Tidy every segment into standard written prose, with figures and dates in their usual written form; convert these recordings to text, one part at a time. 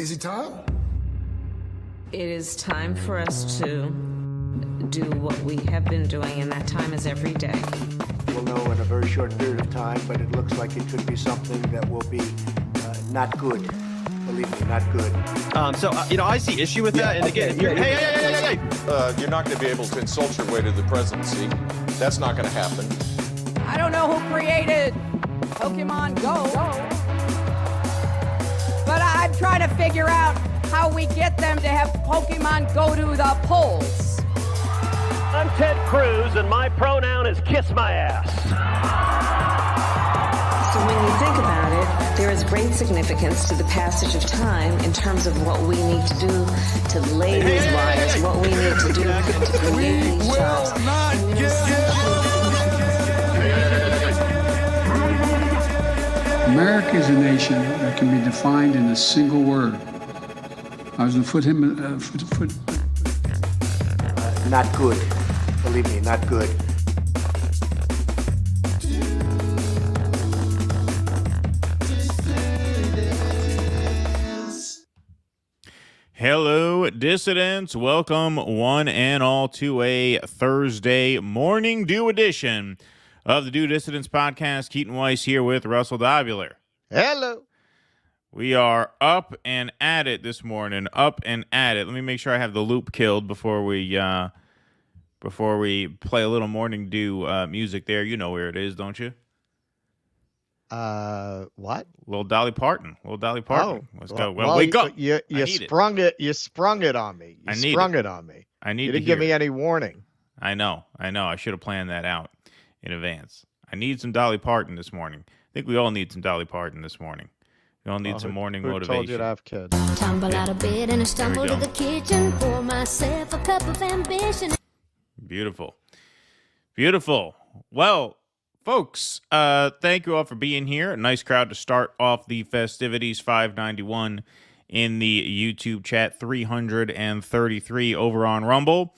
Is it time? It is time for us to do what we have been doing, and that time is every day. We'll know in a very short period of time, but it looks like it could be something that will be not good. Believe me, not good. I see issue with that. And again, hey. You're not going to be able to insult your way to the presidency. That's not going to happen. I don't know who created Pokemon Go, but I'm trying to figure out how we get them to have Pokemon go to the polls. I'm Ted Cruz, and my pronoun is kiss my ass. So when you think about it, there is great significance to the passage of time in terms of what we need to do to lay these wires, what we need to do to create these jobs. America is a nation that can be defined in a single word. I was going to foot. Not good. Believe me, not good. Hello, dissidents. Welcome one and all to a Thursday morning due edition of the Due Dissidents podcast. Keaton Weiss here with Russell Dobular. Hello. We are up and at it this morning. Up and at it. Let me make sure I have the loop killed before we play a little morning dew music there. You know where it is, don't you? What? Little Dolly Parton. Oh, Let's go. Well, wake up. You sprung it. You sprung it on me. I need it on me. I need. You didn't give me any warning. I know. I should have planned that out in advance. I need some Dolly Parton this morning. I think we all need some Dolly Parton this morning. We all need some morning motivation. Who told you to have kids? Tumble out of bed and I stumble to the kitchen. Pour myself a cup of ambition. Beautiful. Well, folks, thank you all for being here. A nice crowd to start off the festivities. 591 in the YouTube chat, 333 over on Rumble.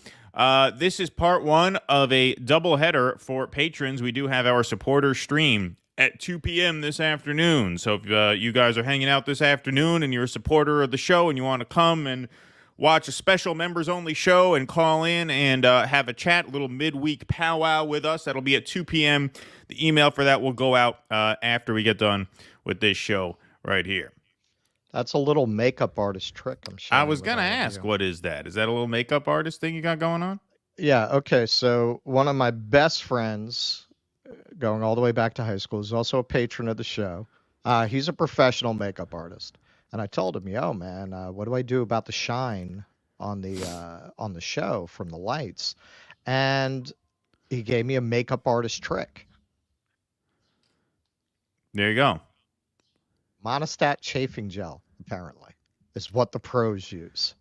This is part one of a doubleheader for patrons. We do have our supporter stream at 2 p.m. this afternoon. So if you guys are hanging out this afternoon and you're a supporter of the show and you want to come and watch a special members-only show and call in and have a chat, a little midweek powwow with us, that'll be at 2 p.m. The email for that will go out after we get done with this show right here. That's a little makeup artist trick, I'm sure. I was going to ask, what is that? Is that a little makeup artist thing you got going on? Yeah, okay. So one of my best friends, going all the way back to high school, is also a patron of the show. He's a professional makeup artist. And I told him, yo, man, what do I do about the shine on the show from the lights? And he gave me a makeup artist trick. There you go. Monostat chafing gel, apparently, is what the pros use.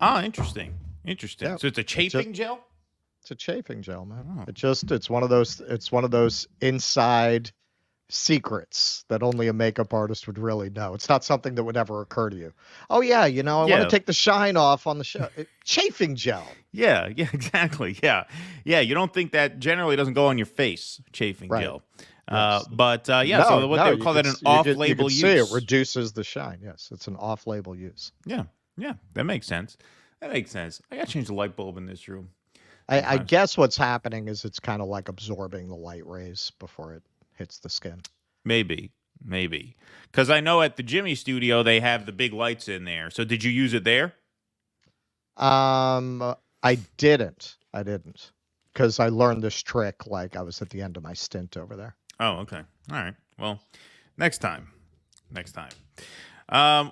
Oh, interesting. Yeah, so it's a chafing gel? It's a chafing gel, man. Oh. It's one of those inside secrets that only a makeup artist would really know. It's not something that would ever occur to you. Oh yeah, I want to take the shine off on the show. Chafing gel. Yeah, exactly. Yeah. You don't think that generally doesn't go on your face, chafing gel. Yes. So what they would call that an off-label use. See, it reduces the shine. Yes, it's an off-label use. Yeah, that makes sense. I got to change the light bulb in this room. I guess what's happening is it's kind of like absorbing the light rays before it hits the skin. Maybe. Because I know at the Jimmy studio, they have the big lights in there. So did you use it there? I didn't. Because I learned this trick like I was at the end of my stint over there. Oh, okay. All right. Well, next time.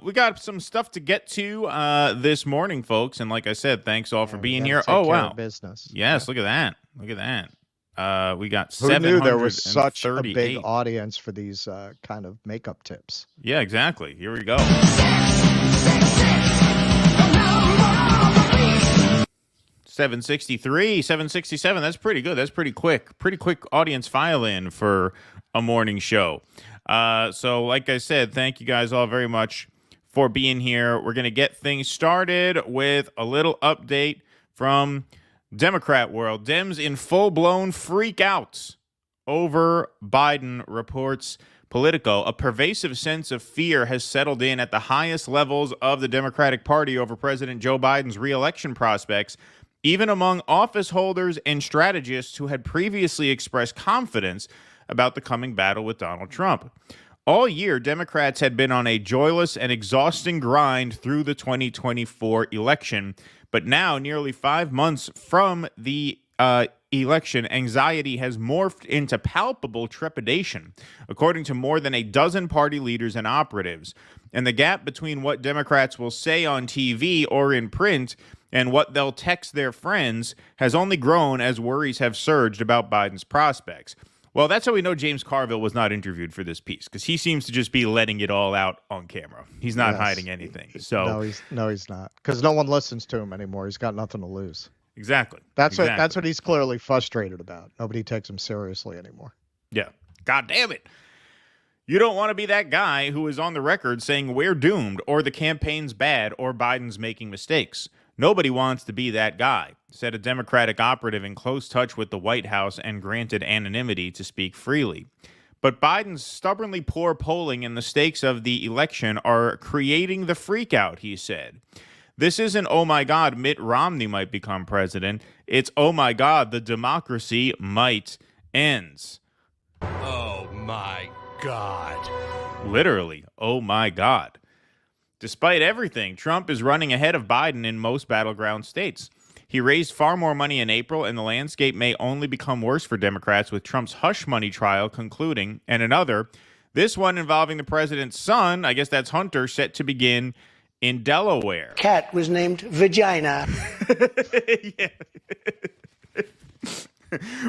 We got some stuff to get to this morning, folks. And like I said, thanks all for being here. Oh, wow. Business. Yes, Look at that. We got 738. Who knew there was such a big audience for these kind of makeup tips? Yeah, exactly. Here we go. 763, 767. That's pretty good. That's pretty quick. Pretty quick audience file in for a morning show. So like I said, thank you guys all very much for being here. We're going to get things started with a little update from Democrat world. Dems in full-blown freak out over Biden, reports Politico, a pervasive sense of fear has settled in at the highest levels of the Democratic Party over President Joe Biden's re-election prospects, even among office holders and strategists who had previously expressed confidence about the coming battle with Donald Trump. All year, Democrats had been on a joyless and exhausting grind through the 2024 election, but now, nearly 5 months from the election, anxiety has morphed into palpable trepidation, according to more than a dozen party leaders and operatives. And the gap between what Democrats will say on TV or in print and what they'll text their friends has only grown as worries have surged about Biden's prospects. Well, that's how we know James Carville was not interviewed for this piece, because he seems to just be letting it all out on camera. He's not hiding anything. So he's not, because no one listens to him anymore. He's got nothing to lose. Exactly. That's what he's clearly frustrated about. Nobody takes him seriously anymore. Yeah. God damn it. You don't want to be that guy who is on the record saying we're doomed or the campaign's bad or Biden's making mistakes. Nobody wants to be that guy, said a Democratic operative in close touch with the White House and granted anonymity to speak freely. But Biden's stubbornly poor polling and the stakes of the election are creating the freakout, he said. This isn't, oh my God, Mitt Romney might become president. It's, oh my God, the democracy might ends. Oh my God. Literally, oh my God. Despite everything, Trump is running ahead of Biden in most battleground states. He raised far more money in April, and the landscape may only become worse for Democrats with Trump's hush money trial concluding, and another, this one involving the president's son, I guess that's Hunter, set to begin in Delaware. Cat was named Vagina.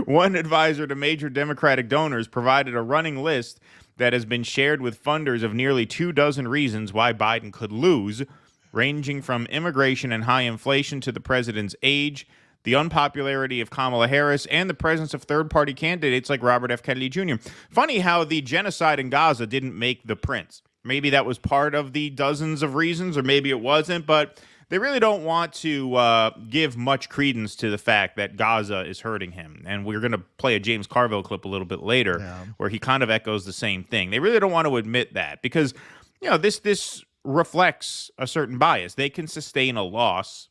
One advisor to major Democratic donors provided a running list that has been shared with funders of nearly 24 reasons why Biden could lose, ranging from immigration and high inflation to the president's age, the unpopularity of Kamala Harris, and the presence of third-party candidates like Robert F. Kennedy Jr. Funny how the genocide in Gaza didn't make the prints. Maybe that was part of the dozens of reasons, or maybe it wasn't, but they really don't want to give much credence to the fact that Gaza is hurting him. And we're going to play a James Carville clip a little bit later where he kind of echoes the same thing. They really don't want to admit that because, you know, this reflects a certain bias. They can sustain a loss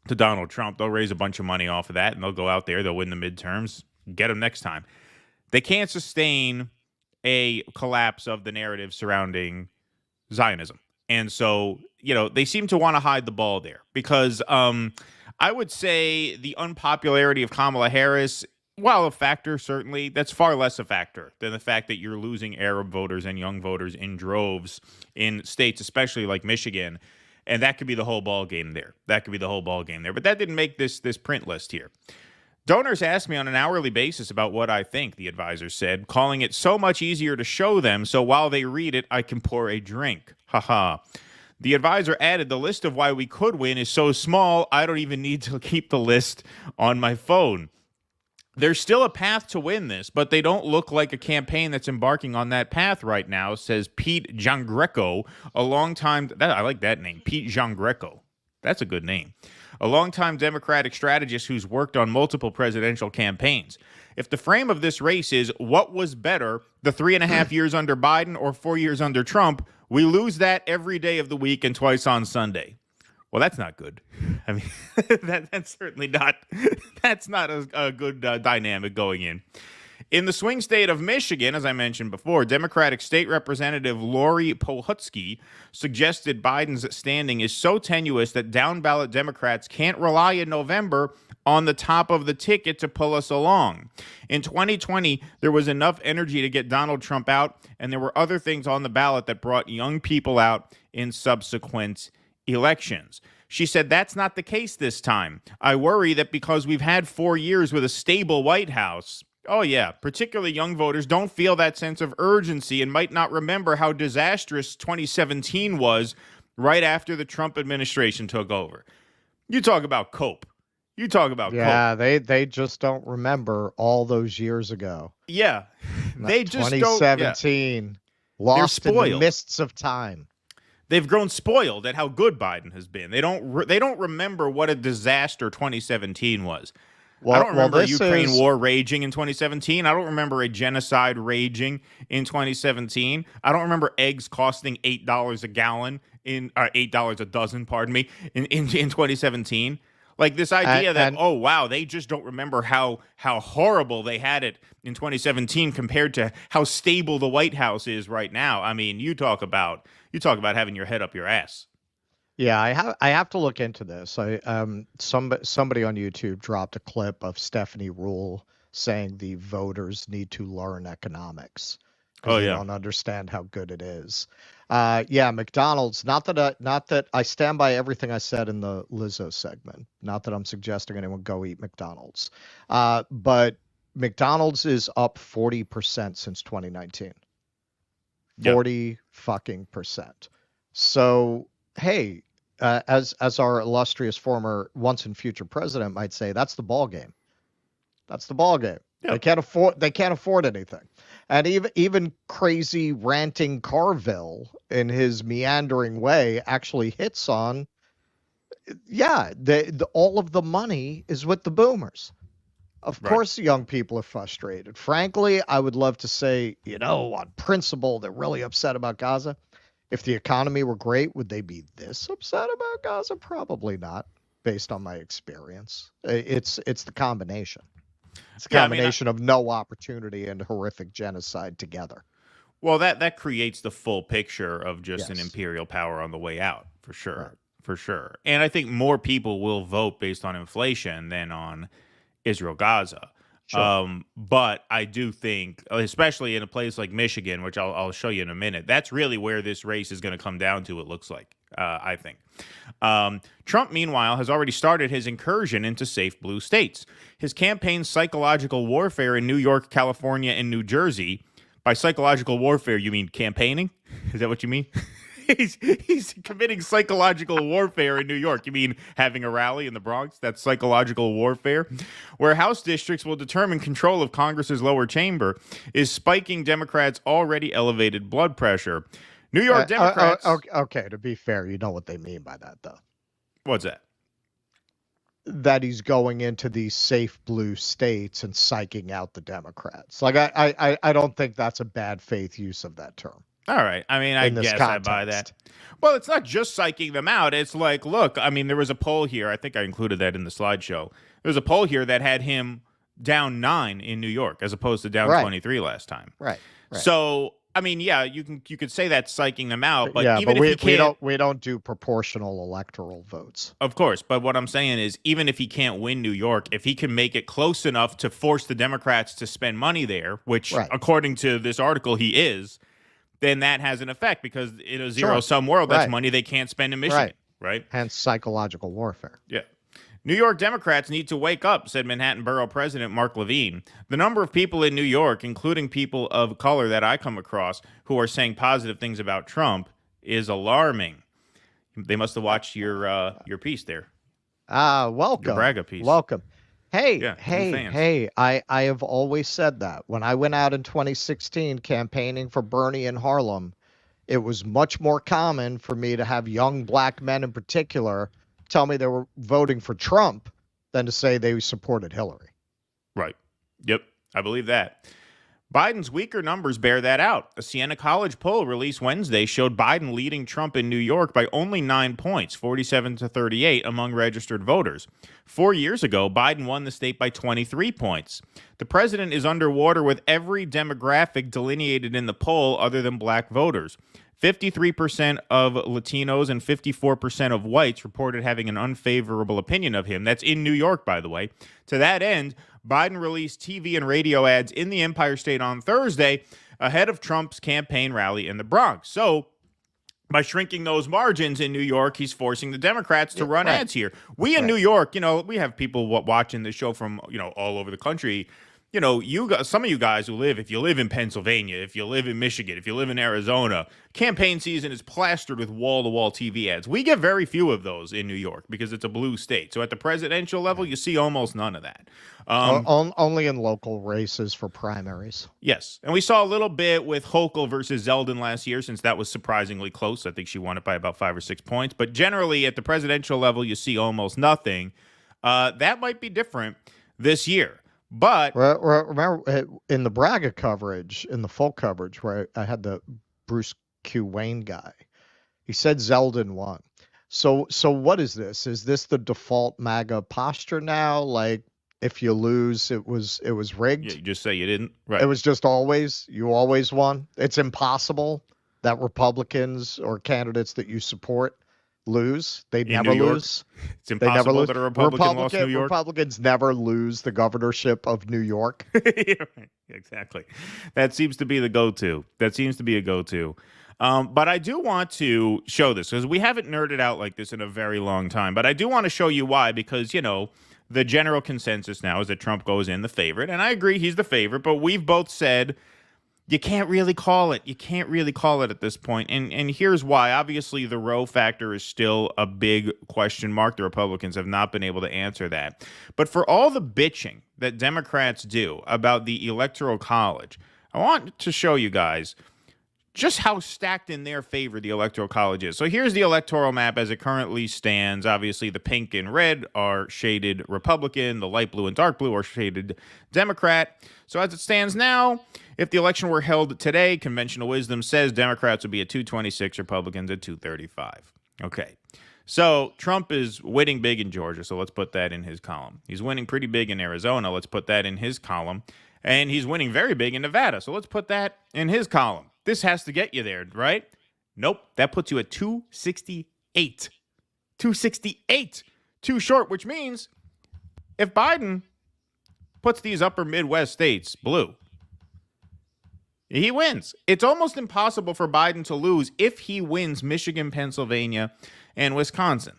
to Donald Trump. They'll raise a bunch of money off of that, and they'll go out there. They'll win the midterms. Get him next time. They can't sustain a collapse of the narrative surrounding Zionism. And so, you know, they seem to want to hide the ball there because I would say the unpopularity of Kamala Harris, while a factor, certainly, that's far less a factor than the fact that you're losing Arab voters and young voters in droves in states, especially like Michigan. And that could be the whole ball game there. But that didn't make this print list here. Donors ask me on an hourly basis about what I think, the advisor said, calling it so much easier to show them, so while they read it, I can pour a drink. Haha. The advisor added, the list of why we could win is so small, I don't even need to keep the list on my phone. There's still a path to win this, but they don't look like a campaign that's embarking on that path right now, says Pete Giangreco, a longtime, I like that name, Pete Giangreco. That's a good name. A longtime Democratic strategist who's worked on multiple presidential campaigns. If the frame of this race is what was better, the 3.5 years under Biden or 4 years under Trump, we lose that every day of the week and twice on Sunday. Well, that's not good. I mean, that's certainly not, that's not a good dynamic going in. In the swing state of Michigan, as I mentioned before, Democratic State Representative Lori Pohutsky suggested Biden's standing is so tenuous that down-ballot Democrats can't rely in November on the top of the ticket to pull us along. In 2020, there was enough energy to get Donald Trump out, and there were other things on the ballot that brought young people out in subsequent elections. She said that's not the case this time. I worry that because we've had 4 years with a stable White House, oh yeah, particularly young voters don't feel that sense of urgency and might not remember how disastrous 2017 was right after the Trump administration took over. You talk about cope. Yeah, they just don't remember all those years ago. Yeah, they just 2017, lost in the mists of time. They've grown spoiled at how good Biden has been. They don't remember what a disaster 2017 was. I don't remember a Ukraine is... war raging in 2017. I don't remember a genocide raging in 2017. I don't remember eggs costing $8 a gallon $8 a dozen, pardon me, in 2017. Like this idea oh wow, they just don't remember how horrible they had it in 2017 compared to how stable the White House is right now. I mean, you talk about having your head up your ass. Yeah, I have to look into this. Somebody on YouTube dropped a clip of Stephanie Rule saying the voters need to learn economics because they don't understand how good it is. Yeah, McDonald's. Not that I stand by everything I said in the Lizzo segment. Not that I'm suggesting anyone go eat McDonald's. But McDonald's is up 40% since 2019. 40 fucking percent. So hey, as our illustrious former once and future president might say, that's the ball game. That's the ball game. Yep. They can't afford anything. And even crazy ranting Carville in his meandering way actually hits on, all of the money is with the boomers. Of course, the young people are frustrated. Frankly, I would love to say, on principle, they're really upset about Gaza. If the economy were great, would they be this upset about Gaza? Probably not, based on my experience. It's the combination. It's a combination of no opportunity and horrific genocide together. Well, that creates the full picture of just an imperial power on the way out, for sure. Right. For sure. And I think more people will vote based on inflation than on Israel-Gaza. Sure. But I do think, especially in a place like Michigan, which I'll show you in a minute, that's really where this race is going to come down to, it looks like, I think. Trump, meanwhile, has already started his incursion into safe blue states. His campaign's psychological warfare in New York, California, and New Jersey. By psychological warfare, you mean campaigning? Is that what you mean? He's committing psychological warfare in New York. You mean having a rally in the Bronx? That's psychological warfare. Where House districts will determine control of Congress's lower chamber is spiking Democrats' already elevated blood pressure. New York Democrats... Okay, to be fair, you know what they mean by that, though. What's that? That he's going into these safe blue states and psyching out the Democrats. Like, I don't think that's a bad faith use of that term. All right. I mean, I guess I buy that. Well, it's not just psyching them out. It's like, look, I mean, there was a poll here. I think I included that in the slideshow. There was a poll here that had him down 9 in New York as opposed to down 23 last time. Right. So, I mean, yeah, you could say that's psyching them out, but even if we don't do proportional electoral votes. Of course, but what I'm saying is, even if he can't win New York, if he can make it close enough to force the Democrats to spend money there, which according to this article he is, then that has an effect, because in a zero-sum world, that's money they can't spend in Michigan, right? Hence psychological warfare. Yeah. New York Democrats need to wake up, said Manhattan Borough President Mark Levine. The number of people in New York, including people of color that I come across, who are saying positive things about Trump is alarming. They must have watched your piece there. Welcome. Your Braga piece. Welcome. Hey, I have always said that. When I went out in 2016 campaigning for Bernie in Harlem, it was much more common for me to have young black men in particular tell me they were voting for Trump than to say they supported Hillary. Right. Yep. I believe that. Biden's weaker numbers bear that out. A Siena College poll released Wednesday showed Biden leading Trump in New York by only 9 points, 47-38 among registered voters. 4 years ago, Biden won the state by 23 points. The president is underwater with every demographic delineated in the poll other than black voters. 53% of Latinos and 54% of whites reported having an unfavorable opinion of him. That's in New York, by the way. To that end, Biden released TV and radio ads in the Empire State on Thursday ahead of Trump's campaign rally in the Bronx. So, by shrinking those margins in New York, he's forcing the Democrats to run ads here. We in New York, we have people watching the show from, all over the country. Some of you guys who if you live in Pennsylvania, if you live in Michigan, if you live in Arizona, campaign season is plastered with wall-to-wall TV ads. We get very few of those in New York because it's a blue state. So at the presidential level, you see almost none of that. Only in local races for primaries. Yes. And we saw a little bit with Hochul versus Zeldin last year, since that was surprisingly close. I think she won it by about 5 or 6 points. But generally, at the presidential level, you see almost nothing. That might be different this year. But remember in the Braga coverage, in the full coverage, where I had the Bruce Q. Wayne guy, he said Zeldin won. So what is this? Is this the default MAGA posture now? Like, if you lose, it was rigged? Yeah, you just say you didn't. Right. It was just you always won. It's impossible that Republicans or candidates that you support lose. They never lose. It's impossible that a Republican lost New York. Republicans never lose the governorship of New York. Exactly. That seems to be the go-to. That seems to be a go-to. But I do want to show this because we haven't nerded out like this in a very long time. But I do want to show you why, because, the general consensus now is that Trump goes in the favorite. And I agree he's the favorite, but we've both said you can't really call it. You can't really call it at this point. And here's why. Obviously, the Roe factor is still a big question mark. The Republicans have not been able to answer that. But for all the bitching that Democrats do about the Electoral College, I want to show you guys just how stacked in their favor the Electoral College is. So here's the electoral map as it currently stands. Obviously, the pink and red are shaded Republican. The light blue and dark blue are shaded Democrat. So as it stands now, if the election were held today, conventional wisdom says Democrats would be at 226, Republicans at 235. Okay. So Trump is winning big in Georgia, so let's put that in his column. He's winning pretty big in Arizona. Let's put that in his column. And he's winning very big in Nevada, so let's put that in his column. This has to get you there, right? Nope. That puts you at 268. 268. Too short, which means if Biden puts these upper Midwest states blue, he wins. It's almost impossible for Biden to lose if he wins Michigan, Pennsylvania, and Wisconsin.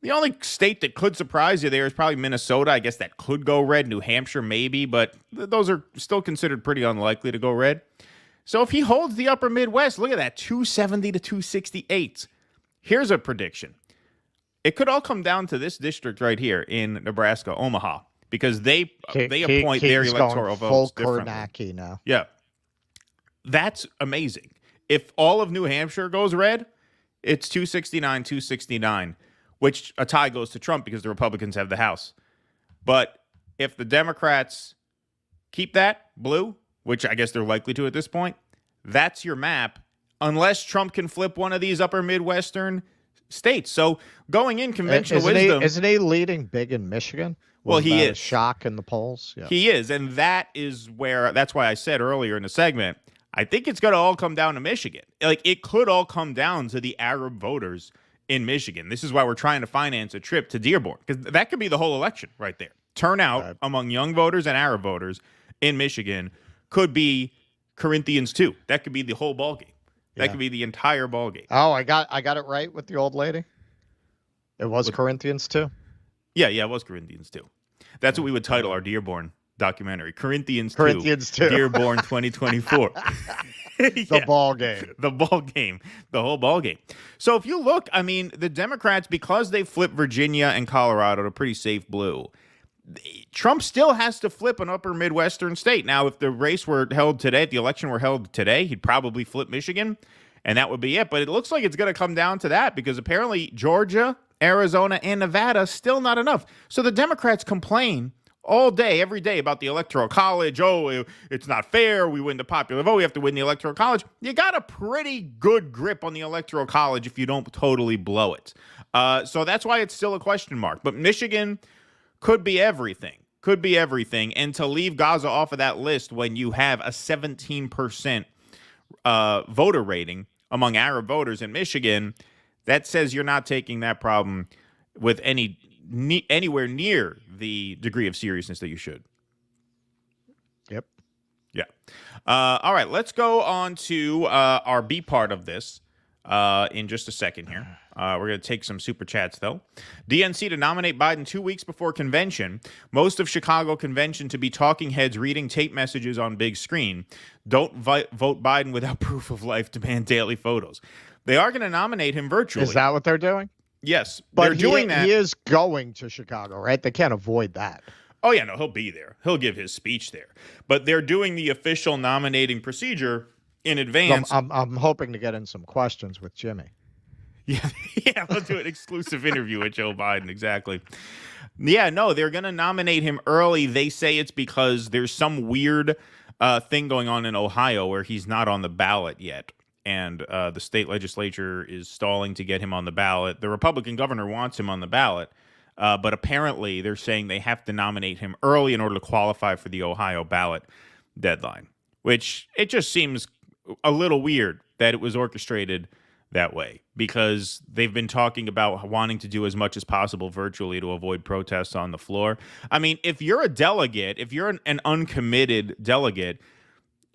The only state that could surprise you there is probably Minnesota. I guess that could go red. New Hampshire, maybe, but those are still considered pretty unlikely to go red. So if he holds the upper Midwest, look at that, 270 to 268. Here's a prediction. It could all come down to this district right here in Nebraska, Omaha, because they appoint their electoral votes differently. Now. Yeah. That's amazing. If all of New Hampshire goes red, it's 269, 269, which a tie goes to Trump because the Republicans have the House. But if the Democrats keep that blue, which I guess they're likely to at this point, that's your map, unless Trump can flip one of these upper Midwestern states. So going in conventional wisdom... Isn't he leading big in Michigan? Well, he is. Shock in the polls? Yeah. He is, and that's why I said earlier in the segment, I think it's going to all come down to Michigan. Like, it could all come down to the Arab voters in Michigan. This is why we're trying to finance a trip to Dearborn, because that could be the whole election right there. Turnout among young voters and Arab voters in Michigan could be Corinthians 2. That could be the whole ballgame. That could be the entire ballgame. Oh, I got it right with the old lady? It was Corinthians 2? Yeah, it was Corinthians 2. That's what we would title our Dearborn documentary. Corinthians 2. Dearborn 2024. The ball game. The ball game. The whole ball game. So if you look, I mean, the Democrats, because they flipped Virginia and Colorado to pretty safe blue, Trump still has to flip an upper Midwestern state. Now, if the race were held today, if the election were held today, he'd probably flip Michigan, and that would be it. But it looks like it's going to come down to that because apparently Georgia, Arizona, and Nevada still not enough. So the Democrats complain all day, every day about the Electoral College. Oh, it's not fair. We win the popular vote. We have to win the Electoral College. You got a pretty good grip on the Electoral College if you don't totally blow it. So that's why it's still a question mark. But Michigan could be everything. Could be everything. And to leave Gaza off of that list when you have a 17% voter rating among Arab voters in Michigan, that says you're not taking that problem with anywhere near the degree of seriousness that you should. Yep. Yeah. All right, let's go on to our B part of this in just a second here. We're going to take some super chats, though. DNC to nominate Biden 2 weeks before convention. Most of Chicago convention to be talking heads reading tape messages on big screen. Don't vote Biden without proof of life. Demand daily photos. They are going to nominate him virtually. Is that what they're doing? Yes. But they're doing that. He is going to Chicago, right? They can't avoid that. Oh, yeah, no, he'll be there. He'll give his speech there. But they're doing the official nominating procedure in advance. I'm hoping to get in some questions with Jimmy. Yeah, we'll do an exclusive interview with Joe Biden, exactly. Yeah, no, they're going to nominate him early. They say it's because there's some weird thing going on in Ohio where he's not on the ballot yet. And the state legislature is stalling to get him on the ballot. The Republican governor wants him on the ballot. But apparently they're saying they have to nominate him early in order to qualify for the Ohio ballot deadline, which it just seems a little weird that it was orchestrated that way, because they've been talking about wanting to do as much as possible virtually to avoid protests on the floor. I mean, if you're a delegate, if you're an uncommitted delegate,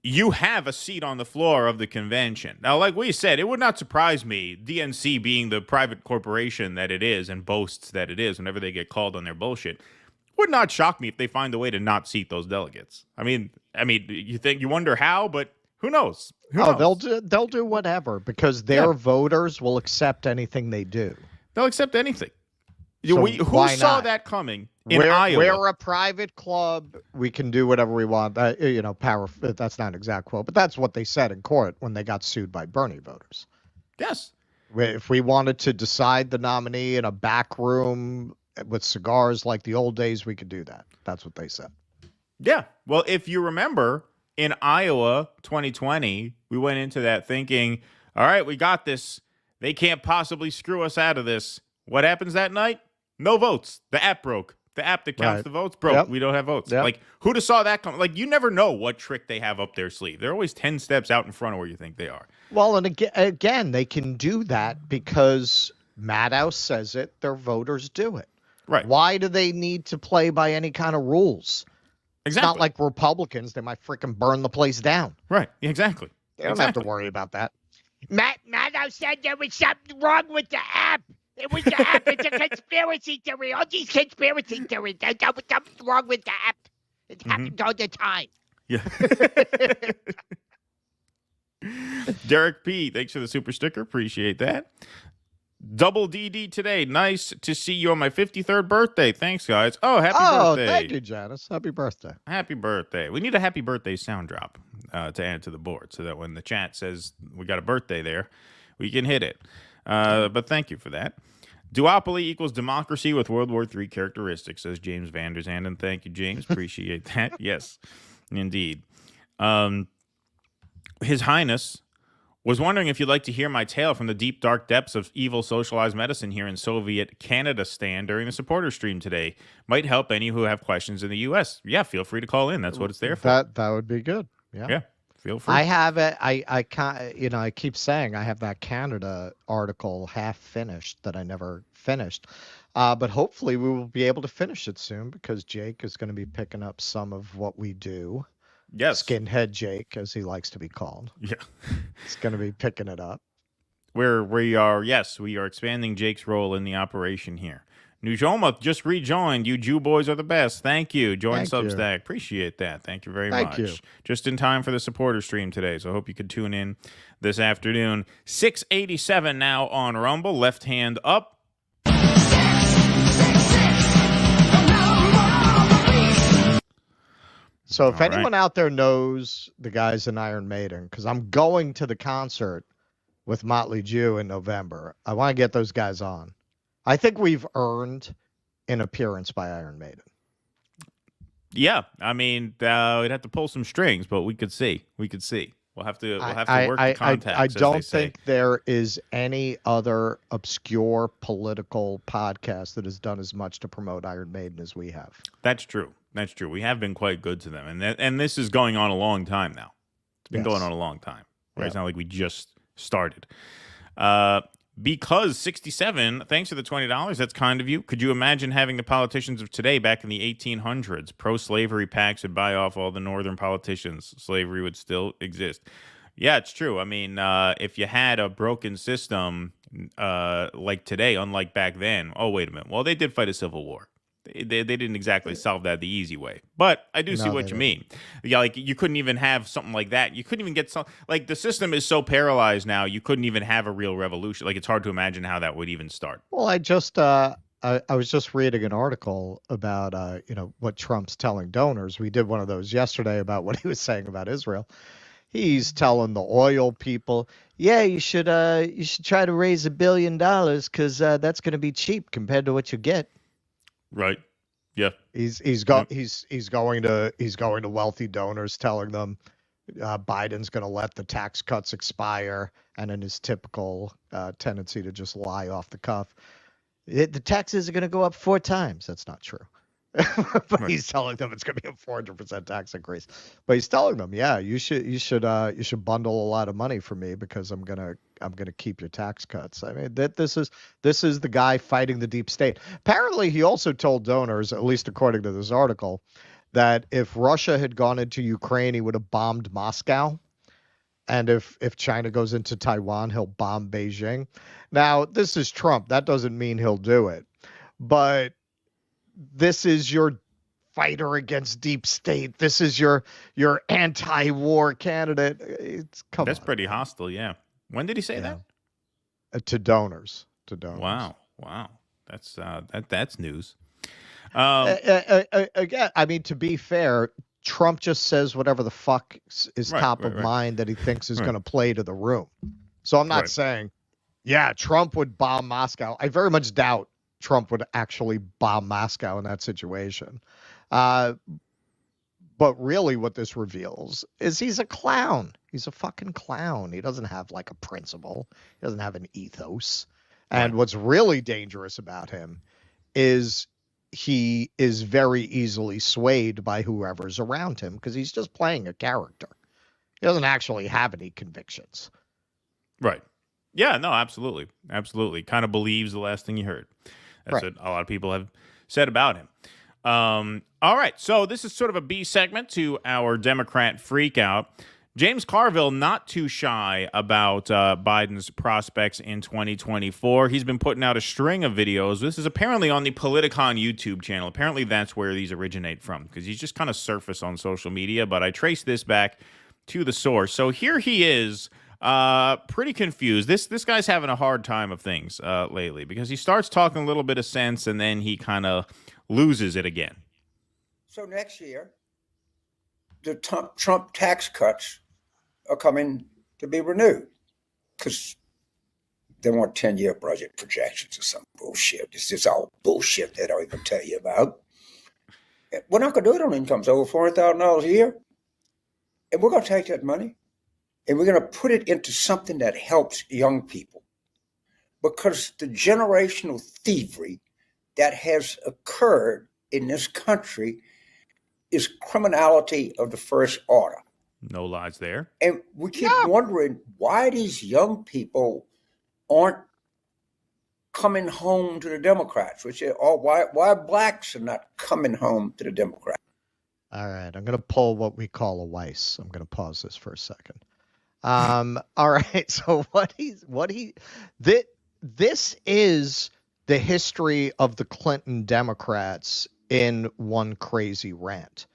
you have a seat on the floor of the convention. Now, like we said, it would not surprise me, DNC being the private corporation that it is and boasts that it is whenever they get called on their bullshit, would not shock me if they find a way to not seat those delegates. I mean, you wonder how, but who knows? They'll do whatever, because their voters will accept anything they do. They'll accept anything. So who saw that coming in Iowa? We're a private club. We can do whatever we want. Power. That's not an exact quote, but that's what they said in court when they got sued by Bernie voters. Yes. If we wanted to decide the nominee in a back room with cigars like the old days, we could do that. That's what they said. Yeah. Well, if you remember, in Iowa 2020, we went into that thinking, all right, we got this. They can't possibly screw us out of this. What happens that night? No votes. The app broke. The app that counts the votes broke. Yep. We don't have votes. Yep. Like, who'd have saw that come? Like, you never know what trick they have up their sleeve. They're always 10 steps out in front of where you think they are. Well, and again, they can do that because Maddow says it. Their voters do it. Right. Why do they need to play by any kind of rules? Exactly. It's not like Republicans. They might freaking burn the place down. Right. Exactly. They don't have to worry about that. Maddow said there was something wrong with the app. It was the app. It's a conspiracy theory. All these conspiracy theories. There's something wrong with the app. It happens all the time. Yeah. Derek P., thanks for the super sticker. Appreciate that. Double DD today. Nice to see you on my 53rd birthday. Thanks, guys. Oh, happy birthday. Thank you, Janice. Happy birthday. Happy birthday. We need a happy birthday sound drop to add to the board so that when the chat says we got a birthday there, we can hit it. But thank you for that. Duopoly equals democracy with World War III characteristics, says James Van Der Zanden. Thank you, James. Appreciate that. Yes, indeed. His Highness was wondering if you'd like to hear my tale from the deep, dark depths of evil socialized medicine here in Soviet Canada-stan during the supporter stream today. Might help any who have questions in the U.S. Yeah, feel free to call in. That's what it's there for. That would be good. Yeah. Feel free. I have it. I can't. I keep saying I have that Canada article half finished that I never finished, but hopefully we will be able to finish it soon because Jake is going to be picking up some of what we do. Yes, Skinhead Jake, as he likes to be called. Yeah, he's going to be picking it up. We are expanding Jake's role in the operation here. Nujoma just rejoined. You Jew boys are the best. Thank you. Join Substack. Appreciate that. Thank you very much. Thank you. Just in time for the supporter stream today, so I hope you could tune in this afternoon. 687 now on Rumble. Left hand up. So if anyone out there knows the guys in Iron Maiden, because I'm going to the concert with Motley Jew in November, I want to get those guys on. I think we've earned an appearance by Iron Maiden. Yeah, I mean, we'd have to pull some strings, but we could see. We'll have to work the contacts. I don't think there is any other obscure political podcast that has done as much to promote Iron Maiden as we have. That's true. We have been quite good to them, and this is going on a long time now. It's been going on a long time. Right? Yeah. It's not like we just started. Because 67, thanks for the $20. That's kind of you. Could you imagine having the politicians of today back in the 1800s? Pro-slavery pacts would buy off all the northern politicians. Slavery would still exist. Yeah, it's true. I mean, if you had a broken system like today, unlike back then, oh, wait a minute. Well, they did fight a civil war. They didn't exactly solve that the easy way, but I do see what you mean. Yeah, like you couldn't even have something like that. You couldn't even get like the system is so paralyzed now. You couldn't even have a real revolution. Like it's hard to imagine how that would even start. Well, I was just reading an article about what Trump's telling donors. We did one of those yesterday about what he was saying about Israel. He's telling the oil people, yeah, you should try to raise $1 billion because that's going to be cheap compared to what you get. Right. Yeah. He's going to wealthy donors, telling them Biden's going to let the tax cuts expire, and in his typical tendency to just lie off the cuff, the taxes are going to go up 4 times. That's not true. But he's telling them it's going to be a 400% tax increase. But he's telling them, yeah, you should bundle a lot of money for me because I'm gonna keep your tax cuts. I mean, this is the guy fighting the deep state. Apparently, he also told donors, at least according to this article, that if Russia had gone into Ukraine, he would have bombed Moscow. And if China goes into Taiwan, he'll bomb Beijing. Now, this is Trump. That doesn't mean he'll do it. But this is your fighter against deep state. This is your anti-war candidate. That's pretty hostile, yeah. When did he say that? To donors. Wow. That's news. Again, I mean, to be fair, Trump just says whatever the fuck is top of mind that he thinks is going to play to the room. So I'm not saying, yeah, Trump would bomb Moscow. I very much doubt Trump would actually bomb Moscow in that situation. But really what this reveals is he's a clown. He's a fucking clown. He doesn't have like a principle. He doesn't have an ethos. And what's really dangerous about him is he is very easily swayed by whoever's around him because he's just playing a character. He doesn't actually have any convictions. Right. Yeah, no, absolutely. Absolutely. Kind of believes the last thing you heard. That's what a lot of people have said about him. All right. So this is sort of a B segment to our Democrat freakout. James Carville, not too shy about Biden's prospects in 2024. He's been putting out a string of videos. This is apparently on the Politicon YouTube channel. Apparently that's where these originate from because he's just kind of surfaced on social media. But I traced this back to the source. So here he is. Pretty confused. This guy's having a hard time of things lately because he starts talking a little bit of sense and then he kind of loses it again. So next year, the Trump tax cuts are coming to be renewed because they want 10-year budget projections or some bullshit. This is all bullshit they don't even tell you about. We're not going to do it on incomes over $400,000 a year. And we're going to take that money and we're going to put it into something that helps young people because the generational thievery that has occurred in this country is criminality of the first order. No lies there. And we keep wondering why these young people aren't coming home to the Democrats, or why blacks are not coming home to the Democrats. All right, I'm going to pull what we call a Weiss. I'm going to pause this for a second. All right, so this is the history of the Clinton Democrats in one crazy rant.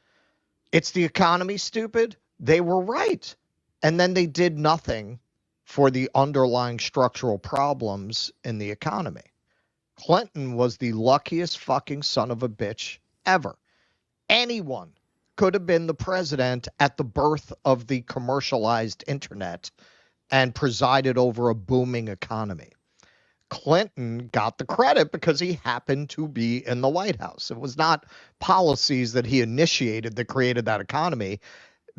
It's the economy, stupid. They were right. And then they did nothing for the underlying structural problems in the economy. Clinton was the luckiest fucking son of a bitch ever. Anyone could have been the president at the birth of the commercialized internet and presided over a booming economy. Clinton got the credit because he happened to be in the White House. It was not policies that he initiated that created that economy.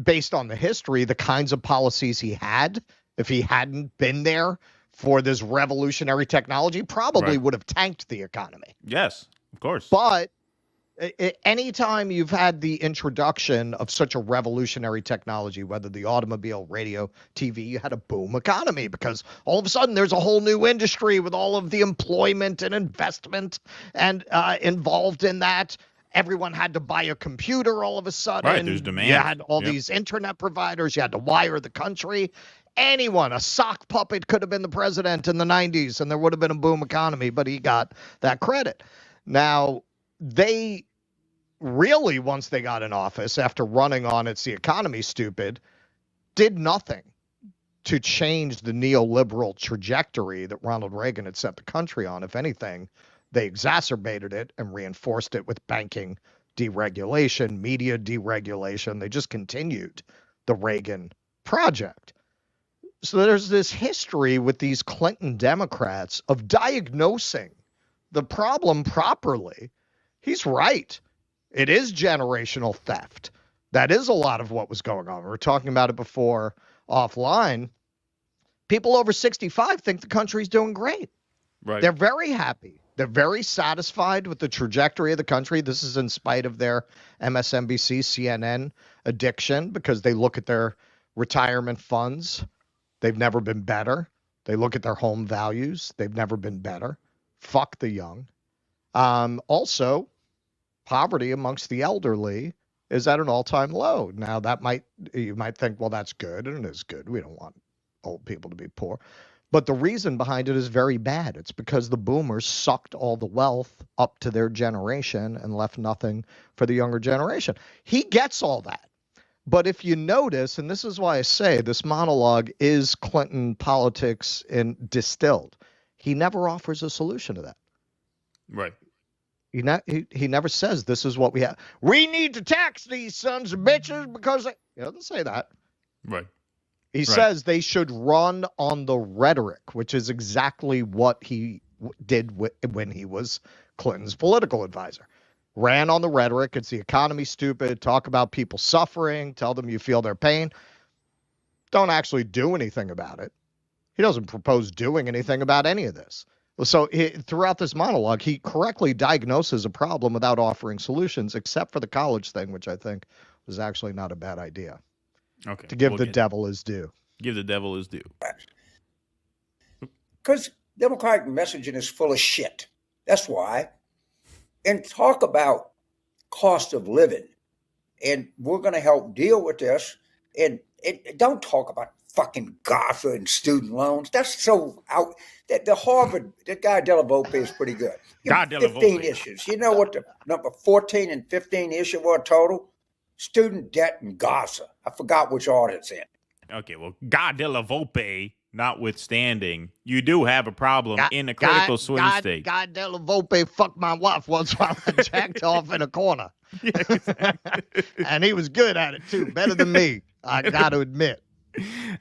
Based on the history, the kinds of policies he had, if he hadn't been there for this revolutionary technology, probably would have tanked the economy. Yes, of course. But anytime you've had the introduction of such a revolutionary technology, whether the automobile, radio, TV, you had a boom economy because all of a sudden there's a whole new industry with all of the employment and investment and involved in that. Everyone had to buy a computer all of a sudden. Right, there's demand. You had all these internet providers. You had to wire the country. Anyone, a sock puppet could have been the president in the 90s and there would have been a boom economy, but he got that credit. Now, they really, once they got in office, after running on it's the economy stupid, did nothing to change the neoliberal trajectory that Ronald Reagan had set the country on. If anything, they exacerbated it and reinforced it with banking deregulation, media deregulation. They just continued the Reagan project. So there's this history with these Clinton Democrats of diagnosing the problem properly. He's right. It is generational theft. That is a lot of what was going on. We were talking about it before offline. People over 65 think the country's doing great. Right. They're very happy. They're very satisfied with the trajectory of the country. This is in spite of their MSNBC, CNN addiction, because they look at their retirement funds. They've never been better. They look at their home values. They've never been better. Fuck the young. Also, poverty amongst the elderly is at an all-time low. Now, you might think, well, that's good, and it is good. We don't want old people to be poor. But the reason behind it is very bad. It's because the boomers sucked all the wealth up to their generation and left nothing for the younger generation. He gets all that. But if you notice, and this is why I say this monologue is Clinton politics distilled, he never offers a solution to that. Right. He never says this is what we have. We need to tax these sons of bitches because he doesn't say that. Right. He says they should run on the rhetoric, which is exactly what he did when he was Clinton's political advisor. Ran on the rhetoric. It's the economy, stupid. Talk about people suffering. Tell them you feel their pain. Don't actually do anything about it. He doesn't propose doing anything about any of this. So throughout this monologue, he correctly diagnoses a problem without offering solutions, except for the college thing, which I think was actually not a bad idea. Okay. To give the devil his due. Give the devil his due. Because Democratic messaging is full of shit. That's why. And talk about cost of living. And we're going to help deal with this. And don't talk about fucking Gaza and student loans. That's so out. The Harvard, that guy Della Volpe is pretty good. 15 issues. You know what the number 14 and 15 issue were total? Student debt in Gaza. I forgot which order it's in. Okay, well, God de la Volpe notwithstanding, you do have a problem in a critical swing state. God de la Volpe fucked my wife once while I jacked off in a corner. Yeah, exactly. And he was good at it, too. Better than me, I got to admit.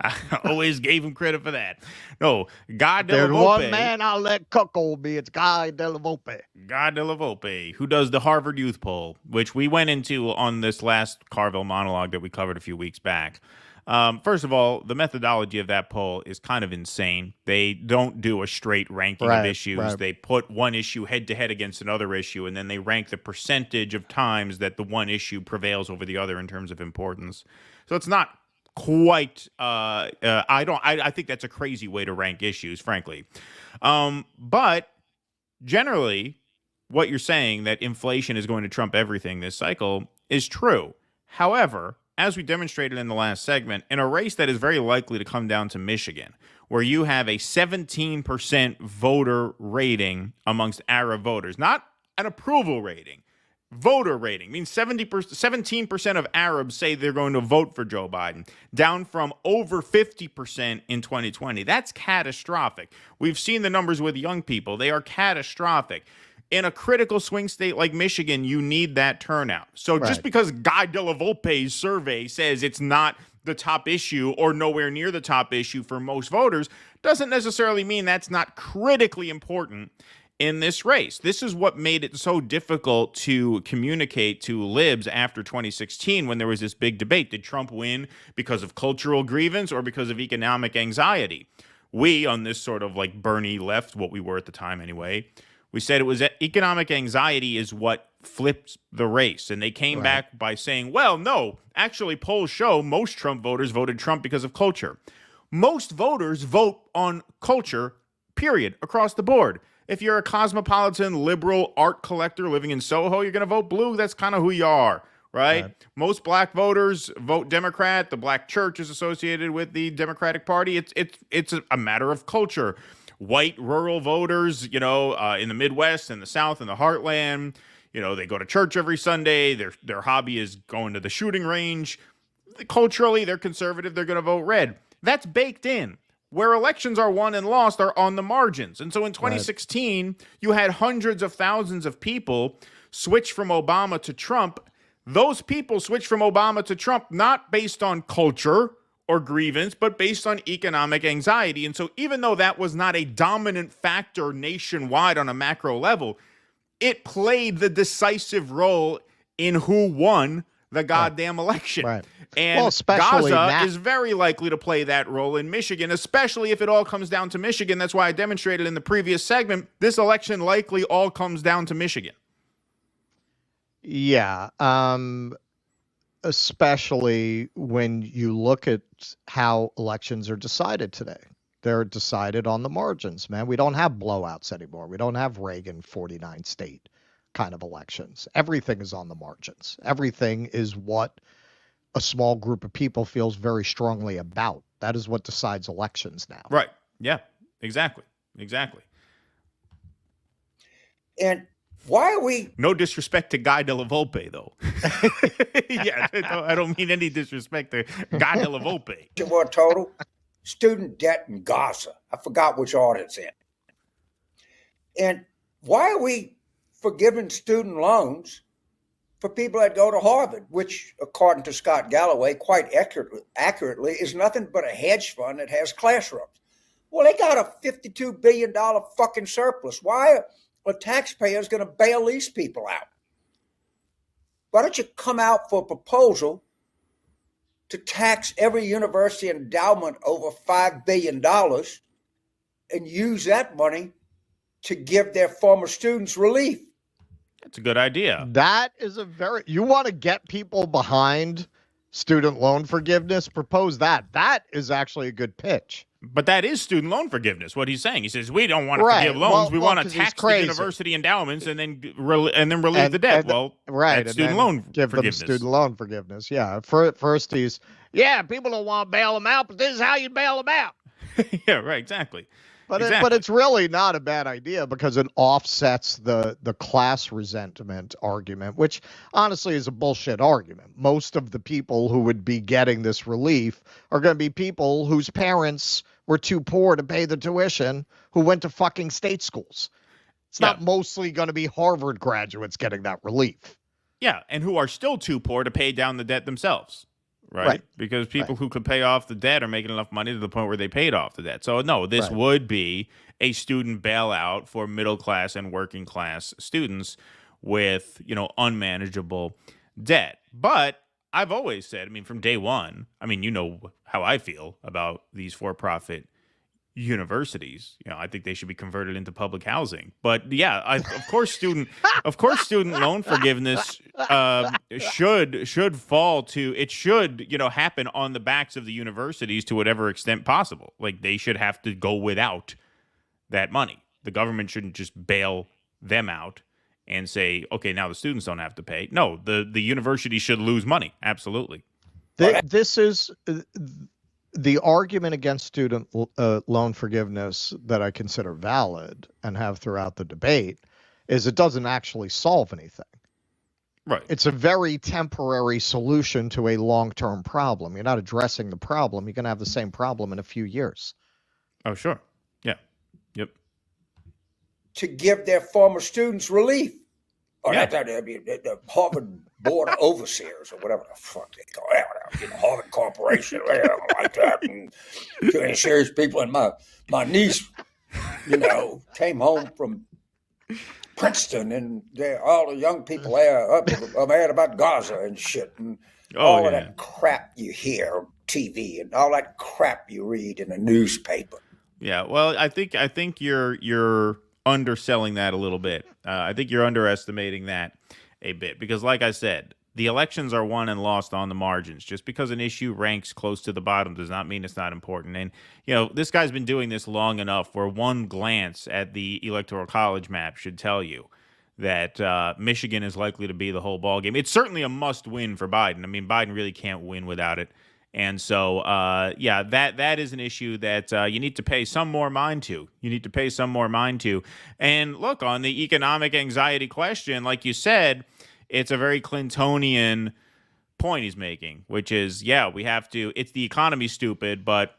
I always gave him credit for that. No, God de la Volpe. There's one man I'll let cuckold me. It's Guy de la Volpe. Guy de la Volpe, who does the Harvard Youth Poll, which we went into on this last Carville monologue that we covered a few weeks back. First of all, the methodology of that poll is kind of insane. They don't do a straight ranking of issues. Right. They put one issue head-to-head against another issue, and then they rank the percentage of times that the one issue prevails over the other in terms of importance. So it's not quite I think that's a crazy way to rank issues, frankly. But generally, what you're saying, that inflation is going to trump everything this cycle, is true. However, as we demonstrated in the last segment, in a race that is very likely to come down to Michigan, where you have a 17% voter rating amongst Arab voters, not an approval rating, voter rating, means 17% of Arabs say they're going to vote for Joe Biden, down from over 50% in 2020. That's catastrophic. We've seen the numbers with young people. They are catastrophic. In a critical swing state like Michigan, you need that turnout. So just because Guy de la Volpe's survey says it's not the top issue or nowhere near the top issue for most voters doesn't necessarily mean that's not critically important in this race. This is what made it so difficult to communicate to libs after 2016 when there was this big debate. Did Trump win because of cultural grievance or because of economic anxiety? We, on this sort of like Bernie left, what we were at the time anyway, we said it was economic anxiety is what flipped the race. And they came back by saying, well, no, actually polls show most Trump voters voted Trump because of culture. Most voters vote on culture, period, across the board. If you're a cosmopolitan, liberal art collector living in Soho, you're going to vote blue. That's kind of who you are, right? Most black voters vote Democrat. The black church is associated with the Democratic Party. It's a matter of culture. White rural voters, in the Midwest and the South and the Heartland, they go to church every Sunday. Their hobby is going to the shooting range. Culturally, they're conservative. They're going to vote red. That's baked in. Where elections are won and lost are on the margins. And so in 2016, you had hundreds of thousands of people switch from Obama to Trump. Those people switched from Obama to Trump not based on culture or grievance, but based on economic anxiety. And so even though that was not a dominant factor nationwide on a macro level, it played the decisive role in who won the goddamn election. Right. And Well, especially Gaza is very likely to play that role in Michigan, especially if it all comes down to Michigan. That's why I demonstrated in the previous segment, this election likely all comes down to Michigan. Yeah. Especially when you look at how elections are decided today. They're decided on the margins, man. We don't have blowouts anymore. We don't have Reagan 49 state kind of elections. Everything is on the margins. Everything is what a small group of people feels very strongly about. That is what decides elections now. Right. Yeah, exactly. Exactly. And why are we... No disrespect to Guy Della Volpe, though. Yeah, I don't mean any disrespect to Guy Della Volpe. What total? Student debt in Gaza. I forgot which order it's in. And why are we forgiving student loans for people that go to Harvard, which, according to Scott Galloway, quite accurately, is nothing but a hedge fund that has classrooms? Well, they got a $52 billion fucking surplus. Why are taxpayers going to bail these people out? Why don't you come out for a proposal to tax every university endowment over $5 billion and use that money to give their former students relief? That's a good idea. That is you want to get people behind student loan forgiveness? Propose that. That is actually a good pitch. But that is student loan forgiveness, what he's saying. He says, we don't want to forgive loans. We want to tax the university endowments and then relieve the debt. That's student loan give forgiveness. Them student loan forgiveness. Yeah. First he's, people don't want to bail them out, but this is how you bail them out. Yeah, right, exactly. But exactly. It's really not a bad idea because it offsets the class resentment argument, which honestly is a bullshit argument. Most of the people who would be getting this relief are going to be people whose parents were too poor to pay the tuition, who went to fucking state schools. It's not mostly going to be Harvard graduates getting that relief. Yeah, and who are still too poor to pay down the debt themselves. Right? Because people who could pay off the debt are making enough money to the point where they paid off the debt. So, no, this would be a student bailout for middle class and working class students with, unmanageable debt. But I've always said, from day one, you know how I feel about these for-profit universities. I think they should be converted into public housing. But yeah, of course, student loan forgiveness should fall to it. Should happen on the backs of the universities to whatever extent possible. Like they should have to go without that money. The government shouldn't just bail them out and say, okay, now the students don't have to pay. No, the university should lose money. Absolutely. This is the argument against student loan forgiveness that I consider valid and have throughout the debate is it doesn't actually solve anything. Right. It's a very temporary solution to a long-term problem. You're not addressing the problem. You're going to have the same problem in a few years. Oh, sure. Yeah. Yep. To give their former students relief. Or the Harvard Board of Overseers or whatever the fuck they call it. Harvard Corporation, whatever like that. And any serious people. And my niece, came home from Princeton, and all the young people there are mad about Gaza and shit. And all of that crap you hear on TV and all that crap you read in the newspaper. Yeah, well, I think you're underselling that a little bit. I think you're underestimating that a bit because, like I said, the elections are won and lost on the margins. Just because an issue ranks close to the bottom does not mean it's not important. And, this guy's been doing this long enough where one glance at the Electoral College map should tell you that Michigan is likely to be the whole ballgame. It's certainly a must-win for Biden. Biden really can't win without it. And so, that is an issue that you need to pay some more mind to. And look, on the economic anxiety question, like you said, it's a very Clintonian point he's making, which is, it's the economy stupid, but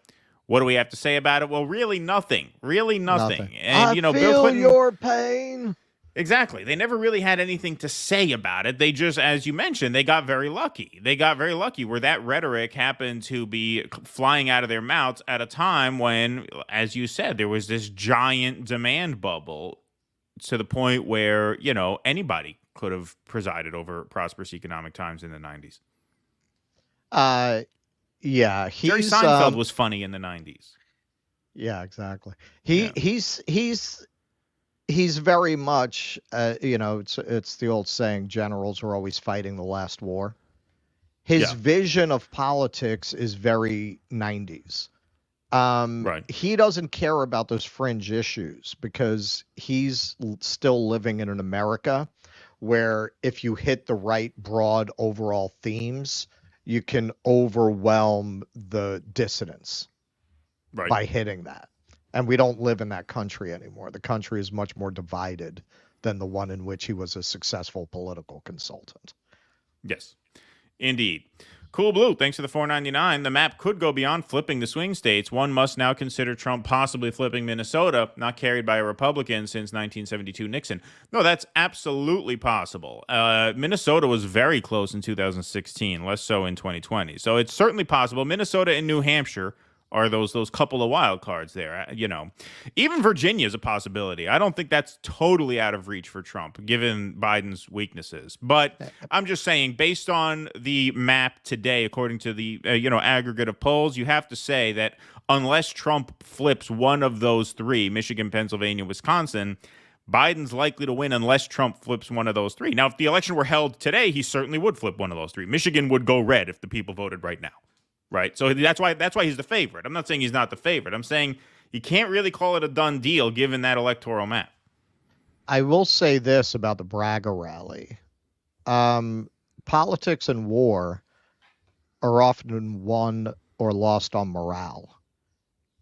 what do we have to say about it? Well, really nothing. And, I feel your pain. Exactly. They never really had anything to say about it. They just, as you mentioned, they got very lucky. Where that rhetoric happened to be flying out of their mouths at a time when, as you said, there was this giant demand bubble to the point where, anybody could have presided over prosperous economic times in the 90s. Yeah, Jerry Seinfeld was funny in the 90s. Yeah, exactly. He's very much, it's the old saying, generals are always fighting the last war. His vision of politics is very 90s. Right. He doesn't care about those fringe issues because he's still living in an America where if you hit the right broad overall themes, you can overwhelm the dissonance by hitting that. And we don't live in that country anymore. The country is much more divided than the one in which he was a successful political consultant. Yes, indeed. Cool Blue, thanks for the $4.99. The map could go beyond flipping the swing states. One must now consider Trump possibly flipping Minnesota, not carried by a Republican since 1972 Nixon. No, that's absolutely possible. Minnesota was very close in 2016, less so in 2020. So it's certainly possible. Minnesota and New Hampshire are those couple of wild cards there. Even Virginia is a possibility. I don't think that's totally out of reach for Trump, given Biden's weaknesses. But I'm just saying, based on the map today, according to the aggregate of polls, you have to say that unless Trump flips one of those three, Michigan, Pennsylvania, Wisconsin, Biden's likely to win unless Trump flips one of those three. Now, if the election were held today, he certainly would flip one of those three. Michigan would go red if the people voted right now. Right. So that's why he's the favorite. I'm not saying he's not the favorite. I'm saying you can't really call it a done deal given that electoral map. I will say this about the Braga rally. Politics and war are often won or lost on morale.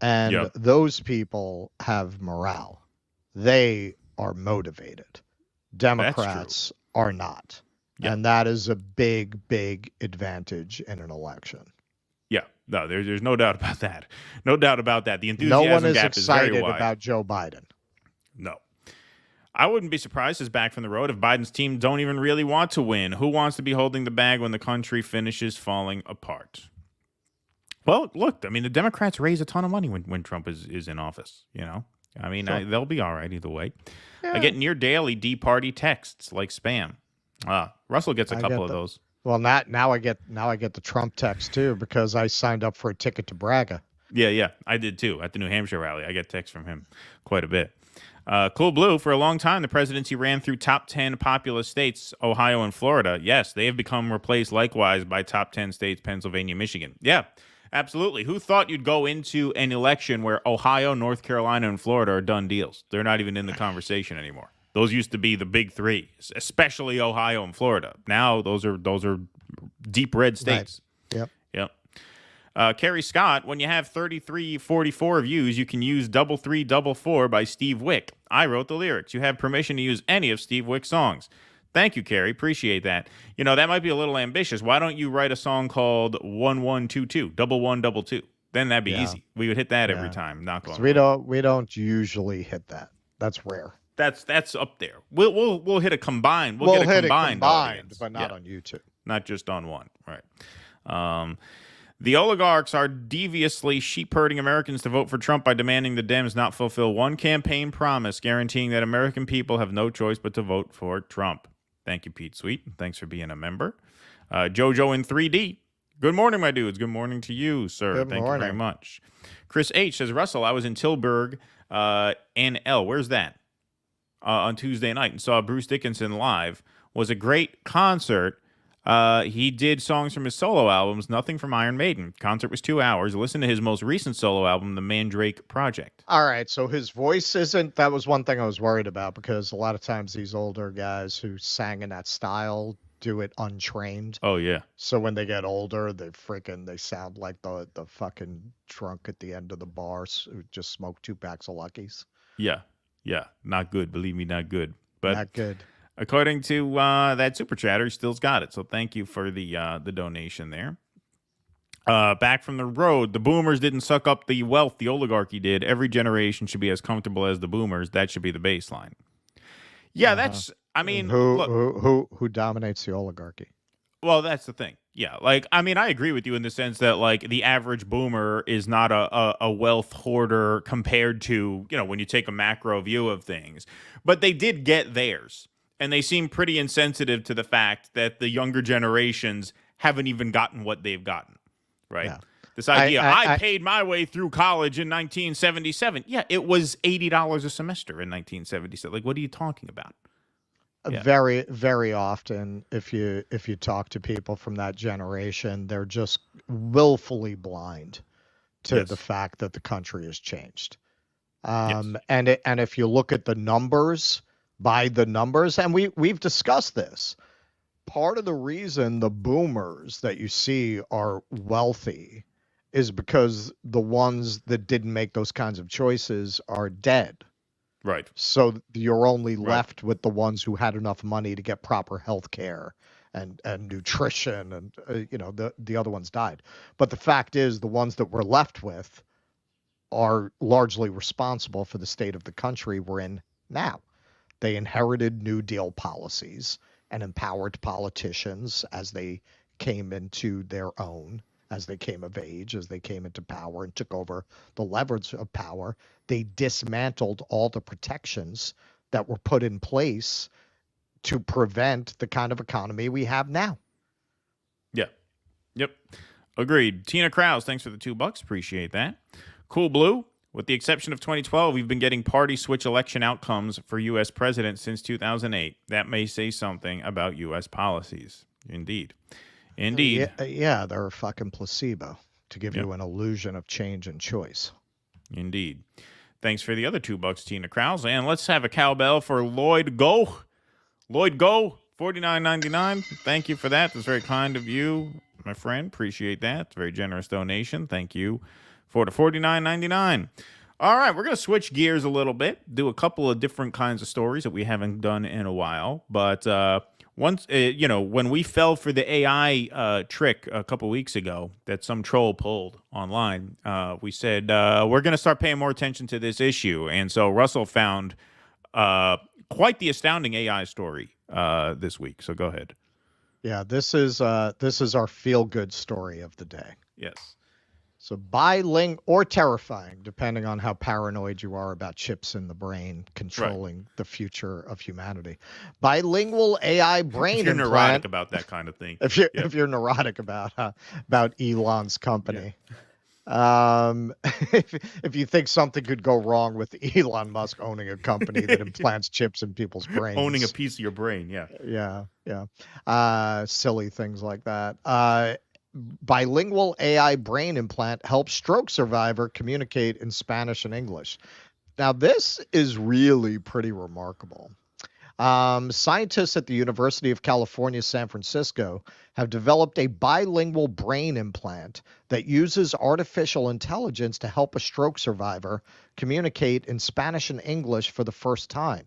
And those people have morale. They are motivated. Democrats are not. Yep. And that is a big, big advantage in an election. Yeah, no, there's no doubt about that. No doubt about that. The enthusiasm no one is gap is very excited wide. about Joe Biden. No. I wouldn't be surprised as back from the road if Biden's team don't even really want to win. Who wants to be holding the bag when the country finishes falling apart? Well, look, I mean, the Democrats raise a ton of money when Trump is in office, I mean, sure. They'll be all right either way. Yeah. I get near daily D-party texts like spam. Russell gets a couple of those. Well, now I get the Trump text too because I signed up for a ticket to Braga. Yeah, I did too at the New Hampshire rally. I get texts from him quite a bit. Cool Blue, for a long time, the presidency ran through top 10 populous states, Ohio and Florida. Yes, they have become replaced likewise by top 10 states, Pennsylvania, Michigan. Yeah, absolutely. Who thought you'd go into an election where Ohio, North Carolina, and Florida are done deals? They're not even in the conversation anymore. Those used to be the big three, especially Ohio and Florida. Now those are deep red states. Right. Yep. Kerry Scott, when you have 3344 views, you can use 3344 by Steve Wick. I wrote the lyrics. You have permission to use any of Steve Wick's songs. Thank you, Kerry. Appreciate that. That might be a little ambitious. Why don't you write a song called 1122, 1122? Then that'd be easy. We would hit that every time. Not going. We don't usually hit that. That's rare. That's up there. We'll hit a combined. We'll get a combined audience, but not on YouTube. Not just on one. Right. The oligarchs are deviously sheep-herding Americans to vote for Trump by demanding the Dems not fulfill one campaign promise, guaranteeing that American people have no choice but to vote for Trump. Thank you, Pete Sweet. Thanks for being a member. Jojo in 3D. Good morning, my dudes. Good morning to you, sir. Thank you very much. Chris H. says, Russell, I was in Tilburg, NL. Where's that? On Tuesday night and saw Bruce Dickinson live. Was a great concert. He did songs from his solo albums, nothing from Iron Maiden. Concert was 2 hours. Listen to his most recent solo album, The Mandrake Project. All right, so his voice isn't... That was one thing I was worried about because a lot of times these older guys who sang in that style do it untrained. Oh, yeah. So when they get older, they sound like the fucking drunk at the end of the bar who just smoked 2 packs of Luckies. Yeah, not good. Believe me, not good. But not good. According to that super chatter, he still's got it. So thank you for the donation there. Back from the road, the boomers didn't suck up the wealth the oligarchy did. Every generation should be as comfortable as the boomers. That should be the baseline. Yeah, that's. I mean, who dominates the oligarchy? Well, that's the thing. Yeah, I agree with you in the sense that, the average boomer is not a wealth hoarder compared to, when you take a macro view of things. But they did get theirs. And they seem pretty insensitive to the fact that the younger generations haven't even gotten what they've gotten, right? Yeah. This idea, I paid my way through college in 1977. Yeah, it was $80 a semester in 1977. Like, what are you talking about? Yeah. Very, very often, if you talk to people from that generation, they're just willfully blind to the fact that the country has changed. And if you look at the numbers, by the numbers, and we've discussed this, part of the reason the boomers that you see are wealthy is because the ones that didn't make those kinds of choices are dead. Right. So you're only left with the ones who had enough money to get proper health care and nutrition, and the other ones died. But the fact is, the ones that we're left with are largely responsible for the state of the country we're in now. They inherited New Deal policies and empowered politicians as they came into their own, as they came of age, as they came into power and took over the leverage of power. They dismantled all the protections that were put in place to prevent the kind of economy we have now. Yeah. Yep. Agreed. Tina Krause, thanks for the $2. Appreciate that. Cool Blue. With the exception of 2012, we've been getting party switch election outcomes for U.S. president since 2008. That may say something about U.S. policies. Indeed. Indeed. Yeah, they're a fucking placebo to give you an illusion of change and choice. Indeed. Thanks for the other $2, Tina Krause. And let's have a cowbell for Lloyd Go. Lloyd Go, $49.99. Thank you for that. That's very kind of you, my friend. Appreciate that. It's a very generous donation. Thank you for the $49.99. All right, we're going to switch gears a little bit, do a couple of different kinds of stories that we haven't done in a while. But once, when we fell for the AI trick a couple weeks ago that some troll pulled online, we said, we're going to start paying more attention to this issue. And so Russell found quite the astounding AI story this week. So go ahead. Yeah, this is our feel-good story of the day. Yes. So bilingual or terrifying, depending on how paranoid you are about chips in the brain controlling the future of humanity. Bilingual AI brain if you're implant. Neurotic about that kind of thing. If you're neurotic about Elon's company. Yeah. If you think something could go wrong with Elon Musk owning a company that implants chips in people's brains. Owning a piece of your brain, yeah. Yeah. Silly things like that. Bilingual AI brain implant helps stroke survivor communicate in Spanish and English. Now, this is really pretty remarkable. Scientists at the University of California, San Francisco, have developed a bilingual brain implant that uses artificial intelligence to help a stroke survivor communicate in Spanish and English for the first time.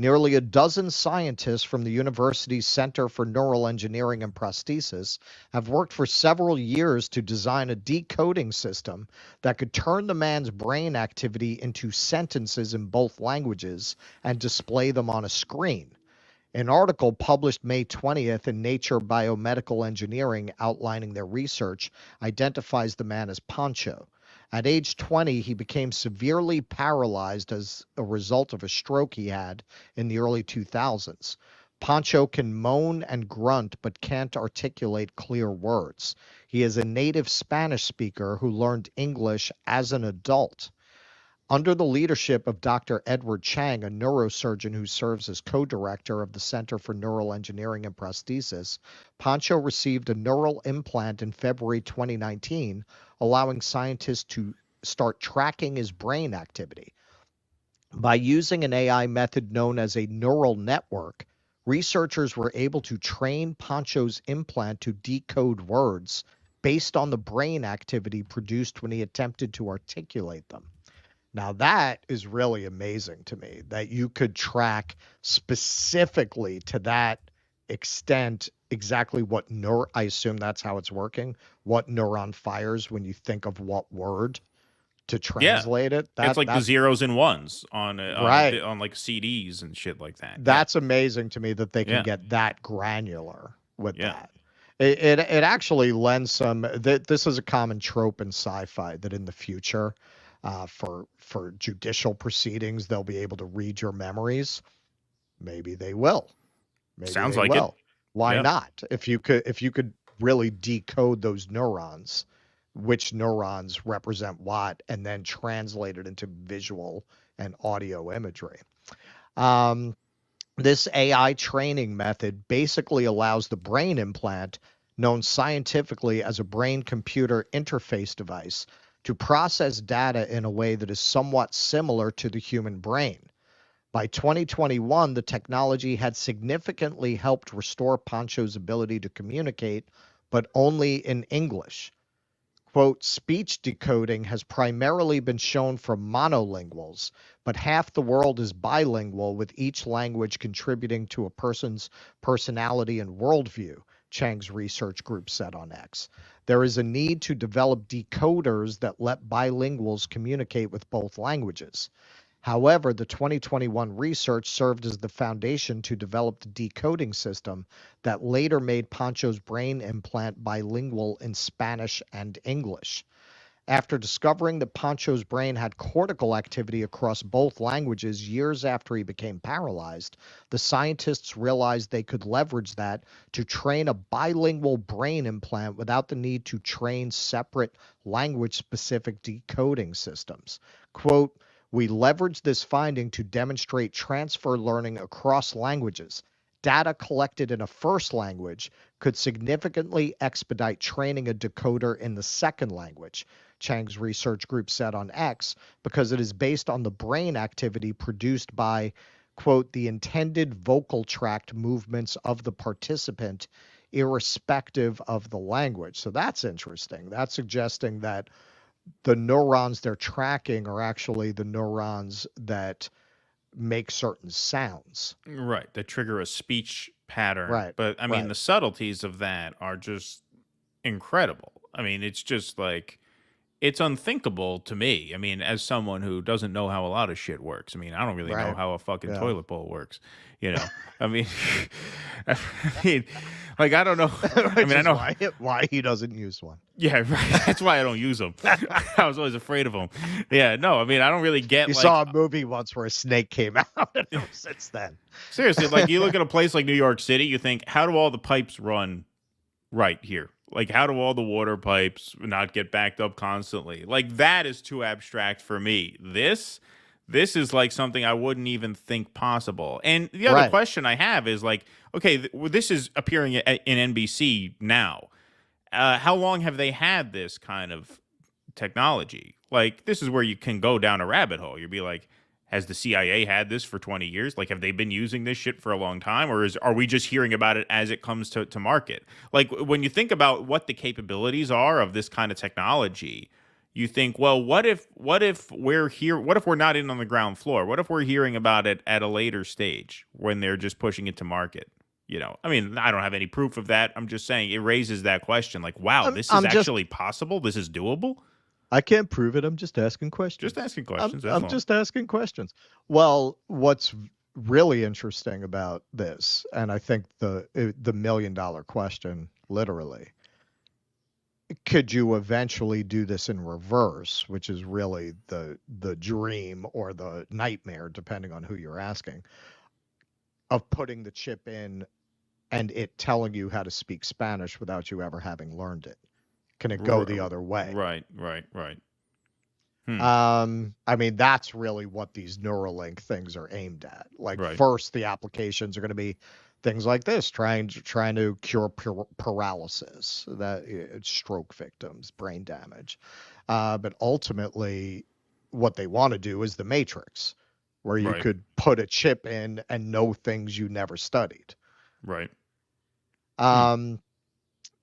Nearly a dozen scientists from the university's Center for Neural Engineering and Prosthesis have worked for several years to design a decoding system that could turn the man's brain activity into sentences in both languages and display them on a screen. An article published May 20th in Nature Biomedical Engineering outlining their research identifies the man as Pancho. At age 20, he became severely paralyzed as a result of a stroke he had in the early 2000s. Pancho can moan and grunt but can't articulate clear words. He is a native Spanish speaker who learned English as an adult. Under the leadership of Dr. Edward Chang, a neurosurgeon who serves as co-director of the Center for Neural Engineering and Prosthesis, Pancho received a neural implant in February 2019, allowing scientists to start tracking his brain activity. By using an AI method known as a neural network, researchers were able to train Pancho's implant to decode words based on the brain activity produced when he attempted to articulate them. Now, that is really amazing to me, that you could track specifically to that extent exactly what I assume that's how it's working, what neuron fires when you think of what word to translate it. It's like the zeros and ones on like CDs and shit like that. That's amazing to me that they can get that granular with that. It actually lends some, this is a common trope in sci-fi, that in the future, for judicial proceedings, they'll be able to read your memories. Maybe they will. Maybe Sounds they like will. it. Why Yeah. not? If you could really decode those neurons, which neurons represent what, and then translate it into visual and audio imagery. This AI training method basically allows the brain implant, known scientifically as a brain-computer interface device, to process data in a way that is somewhat similar to the human brain. By 2021, the technology had significantly helped restore Pancho's ability to communicate, but only in English. Quote, speech decoding has primarily been shown from monolinguals, but half the world is bilingual, with each language contributing to a person's personality and worldview, Chang's research group said on X. There is a need to develop decoders that let bilinguals communicate with both languages. However, the 2021 research served as the foundation to develop the decoding system that later made Pancho's brain implant bilingual in Spanish and English. After discovering that Pancho's brain had cortical activity across both languages years after he became paralyzed, the scientists realized they could leverage that to train a bilingual brain implant without the need to train separate language-specific decoding systems. Quote, we leveraged this finding to demonstrate transfer learning across languages. Data collected in a first language could significantly expedite training a decoder in the second language, Chang's research group said on X, because it is based on the brain activity produced by, quote, the intended vocal tract movements of the participant, irrespective of the language. So that's interesting. That's suggesting that the neurons they're tracking are actually the neurons that make certain sounds. Right. That trigger a speech pattern. Right. But I mean, the subtleties of that are just incredible. I mean, it's just like, it's unthinkable to me. I mean, as someone who doesn't know how a lot of shit works. I mean, I don't really know how a fucking toilet bowl works. You know, I mean, like, I don't know. I mean, I know why he doesn't use one. Yeah, right. That's why I don't use them. I was always afraid of them. Yeah, no, I mean, I don't really get. You like, saw a movie once where a snake came out, and since then. Seriously, like, you look at a place like New York City, you think, how do all the pipes run right here? Like, how do all the water pipes not get backed up constantly? Like, that is too abstract for me. This is like something I wouldn't even think possible. And the other question I have is like, okay, this is appearing in NBC now. How long have they had this kind of technology? Like, this is where you can go down a rabbit hole. You'd be like, has the CIA had this for 20 years? Like, have they been using this shit for a long time? Or are we just hearing about it as it comes to market? Like, when you think about what the capabilities are of this kind of technology, you think, well, what if we're here? What if we're not in on the ground floor? What if we're hearing about it at a later stage when they're just pushing it to market? You know, I mean, I don't have any proof of that. I'm just saying it raises that question. Like, wow, this is actually possible. This is doable. I can't prove it. I'm just asking questions. Just asking questions. I'm just asking questions. Well, what's really interesting about this, and I think the $1 million question, literally, could you eventually do this in reverse, which is really the dream or the nightmare, depending on who you're asking, of putting the chip in and it telling you how to speak Spanish without you ever having learned it? Can it go the other way? Right. I mean, that's really what these Neuralink things are aimed at. Like, first, the applications are going to be things like this, trying to cure paralysis, stroke victims, brain damage. But ultimately, what they want to do is the Matrix, where you could put a chip in and know things you never studied. Right.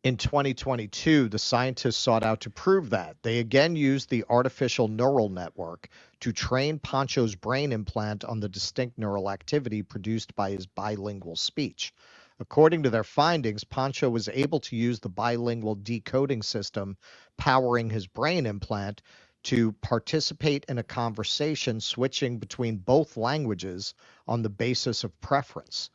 In 2022, the scientists sought out to prove that. They again used the artificial neural network to train Pancho's brain implant on the distinct neural activity produced by his bilingual speech. According to their findings, Pancho was able to use the bilingual decoding system powering his brain implant to participate in a conversation switching between both languages on the basis of preference.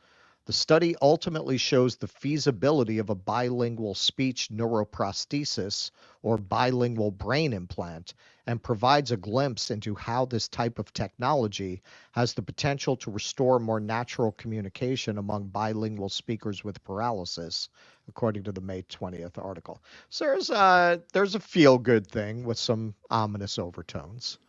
The study ultimately shows the feasibility of a bilingual speech neuroprosthesis or bilingual brain implant and provides a glimpse into how this type of technology has the potential to restore more natural communication among bilingual speakers with paralysis, according to the May 20th article. So there's a feel-good thing with some ominous overtones.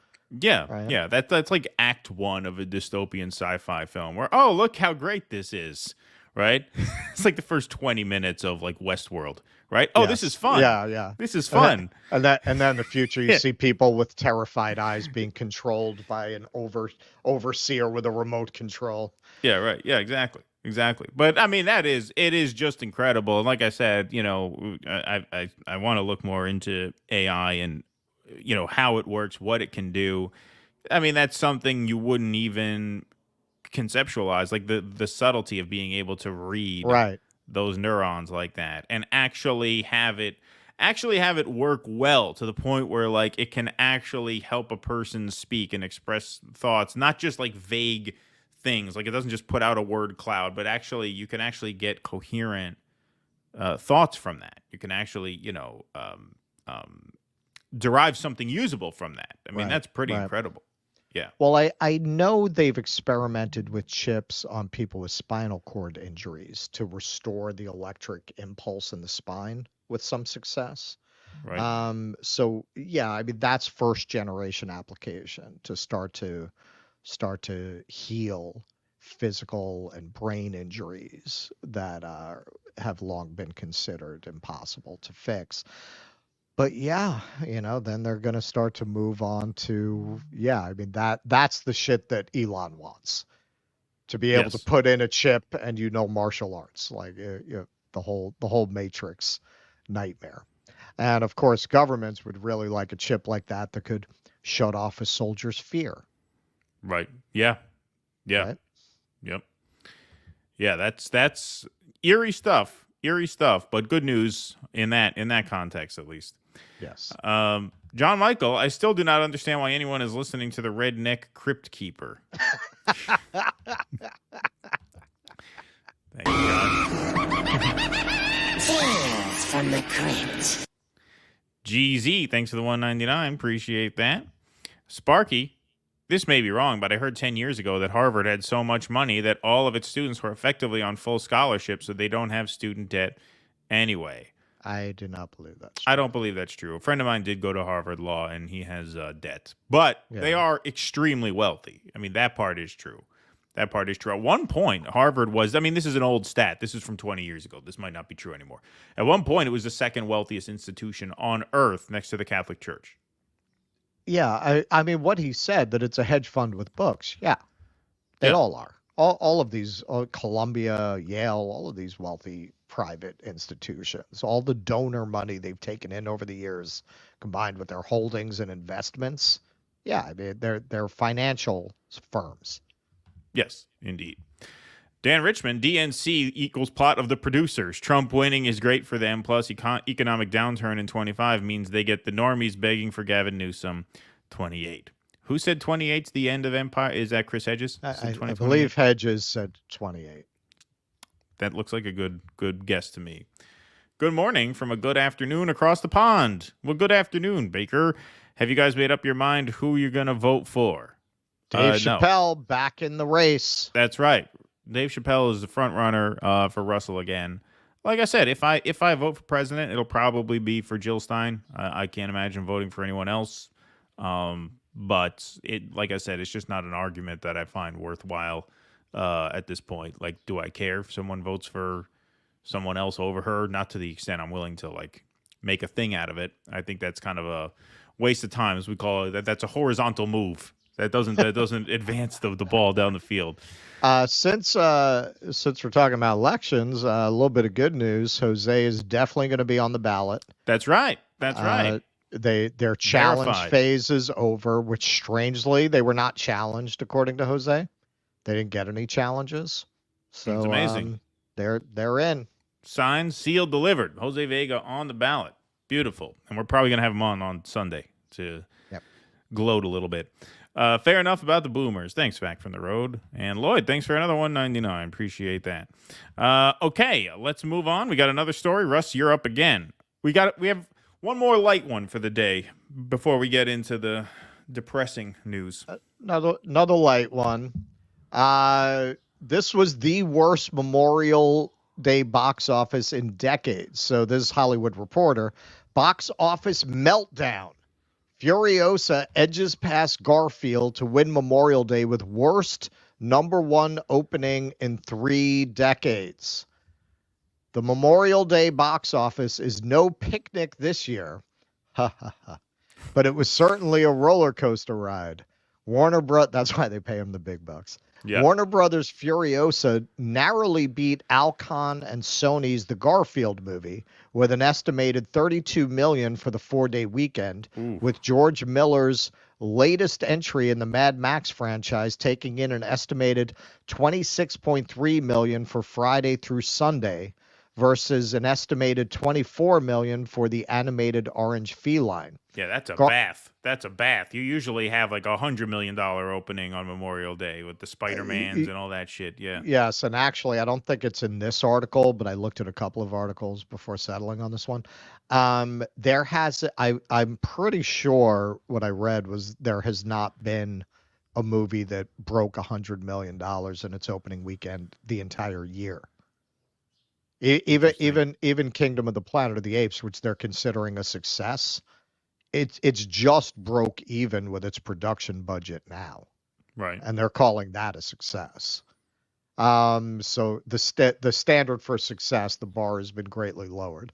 Yeah, right? Yeah. That's like act one of a dystopian sci-fi film where, oh, look how great this is, right? It's like the first 20 minutes of like Westworld, right? Oh, this is fun. Yeah. This is fun. And then in the future, you see people with terrified eyes being controlled by an overseer with a remote control. Yeah, right. Yeah, exactly. But I mean, it is just incredible. And like I said, I want to look more into AI and how it works, what it can do. I mean, that's something you wouldn't even conceptualize, like the subtlety of being able to read those neurons like that and actually have it work well to the point where like it can actually help a person speak and express thoughts, not just like vague things. Like it doesn't just put out a word cloud, but actually you can actually get coherent thoughts from that. You can actually, derive something usable from that. I mean, that's pretty incredible. Yeah. Well, I know they've experimented with chips on people with spinal cord injuries to restore the electric impulse in the spine with some success. Right. So yeah, I mean, that's first generation application to start to heal physical and brain injuries that have long been considered impossible to fix. But yeah, then they're going to start to move on to, I mean, that's the shit that Elon wants, to be able to put in a chip and martial arts, like the whole Matrix nightmare. And of course, governments would really like a chip like that could shut off a soldier's fear. Right. Yeah. Right? Yep. Yeah, that's eerie stuff, but good news in that context, at least. Yes. John Michael, I still do not understand why anyone is listening to the Redneck Crypt Keeper. Thank you, John. Tales from the Crypt. GZ, thanks for the $1.99. Appreciate that. Sparky, this may be wrong, but I heard 10 years ago that Harvard had so much money that all of its students were effectively on full scholarship, so they don't have student debt anyway. I do not believe that's true. I don't believe that's true. A friend of mine did go to Harvard Law, and he has debt. But they are extremely wealthy. I mean, that part is true. At one point, Harvard was, I mean, this is an old stat. This is from 20 years ago. This might not be true anymore. At one point, it was the second wealthiest institution on earth next to the Catholic Church. Yeah, I mean, what he said, that it's a hedge fund with books. Yeah, they all are. All of these, Columbia, Yale, all of these wealthy private institutions, all the donor money they've taken in over the years, combined with their holdings and investments. Yeah, I mean, they're financial firms. Yes, indeed. Dan Richmond, DNC equals plot of the producers. Trump winning is great for them, plus economic downturn in 25 means they get the normies begging for Gavin Newsom. 28. Who said 28's the end of empire? Is that Chris Hedges? I believe Hedges said 28. That looks like a good guess to me. Good morning from a good afternoon across the pond. Well, good afternoon, Baker. Have you guys made up your mind who you're going to vote for? Dave Chappelle back in the race. That's right. Dave Chappelle is the front runner for Russell again. Like I said, if I vote for president, it'll probably be for Jill Stein. I can't imagine voting for anyone else. But like I said, it's just not an argument that I find worthwhile at this point. Like, do I care if someone votes for someone else over her? Not to the extent I'm willing to like make a thing out of it. I think that's kind of a waste of time, as we call it. That's a horizontal move. That doesn't advance the ball down the field. Since we're talking about elections, a little bit of good news. Jose is definitely going to be on the ballot. That's right. Their challenge phase is over, which strangely they were not challenged according to Jose. They didn't get any challenges. So it's amazing. They're in. Signed, sealed, delivered. Jose Vega on the ballot. Beautiful. And we're probably going to have him on Sunday to gloat a little bit. Fair enough about the boomers. Thanks, Back from the Road. And Lloyd, thanks for another $1.99. Appreciate that. Okay, let's move on. We got another story. Russ, you're up again. We have one more light one for the day before we get into the depressing news. Another light one. This was the worst Memorial Day box office in decades. So this is Hollywood Reporter. Box office meltdown. Furiosa edges past Garfield to win Memorial Day with worst #1 opening in 3 decades. The Memorial Day box office is no picnic this year. But it was certainly a roller coaster ride. That's why they pay him the big bucks. Yeah. Warner Brothers' Furiosa narrowly beat Alcon and Sony's The Garfield movie with an estimated $32 million for the 4-day weekend, with George Miller's latest entry in the Mad Max franchise taking in an estimated $26.3 million for Friday through Sunday versus an estimated $24 million for the animated Orange Feline. Yeah, that's a bath. That's a bath. You usually have like $100 million opening on Memorial Day with the Spider-Mans and all that shit. Yeah. Yes, and actually, I don't think it's in this article, but I looked at a couple of articles before settling on this one. I'm pretty sure what I read was there has not been a movie that broke $100 million in its opening weekend the entire year. Even Kingdom of the Planet of the Apes, which they're considering a success, it's just broke even with its production budget now, right? And they're calling that a success. So the standard for success, the bar has been greatly lowered,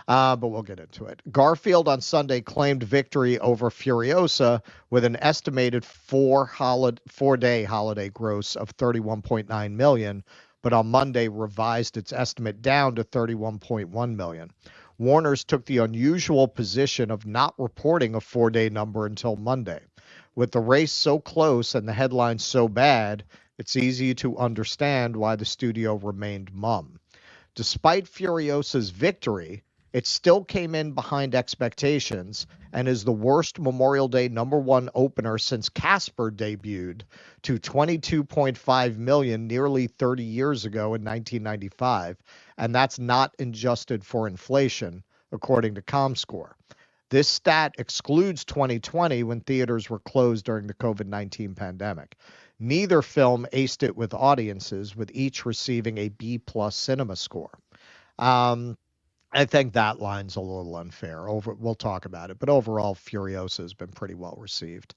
but we'll get into it. Garfield on Sunday claimed victory over Furiosa with an estimated 4-day holiday gross of $31.9 million. But on Monday revised its estimate down to $31.1 million. Warner's took the unusual position of not reporting a 4-day number until Monday. With the race so close and the headlines so bad, it's easy to understand why the studio remained mum. Despite Furiosa's victory, it still came in behind expectations and is the worst Memorial Day #1 opener since Casper debuted to $22.5 million nearly 30 years ago in 1995, and that's not adjusted for inflation, according to ComScore. This stat excludes 2020 when theaters were closed during the COVID-19 pandemic. Neither film aced it with audiences, with each receiving a B+ cinema score. I think that line's a little unfair. We'll talk about it, but overall, Furiosa has been pretty well received.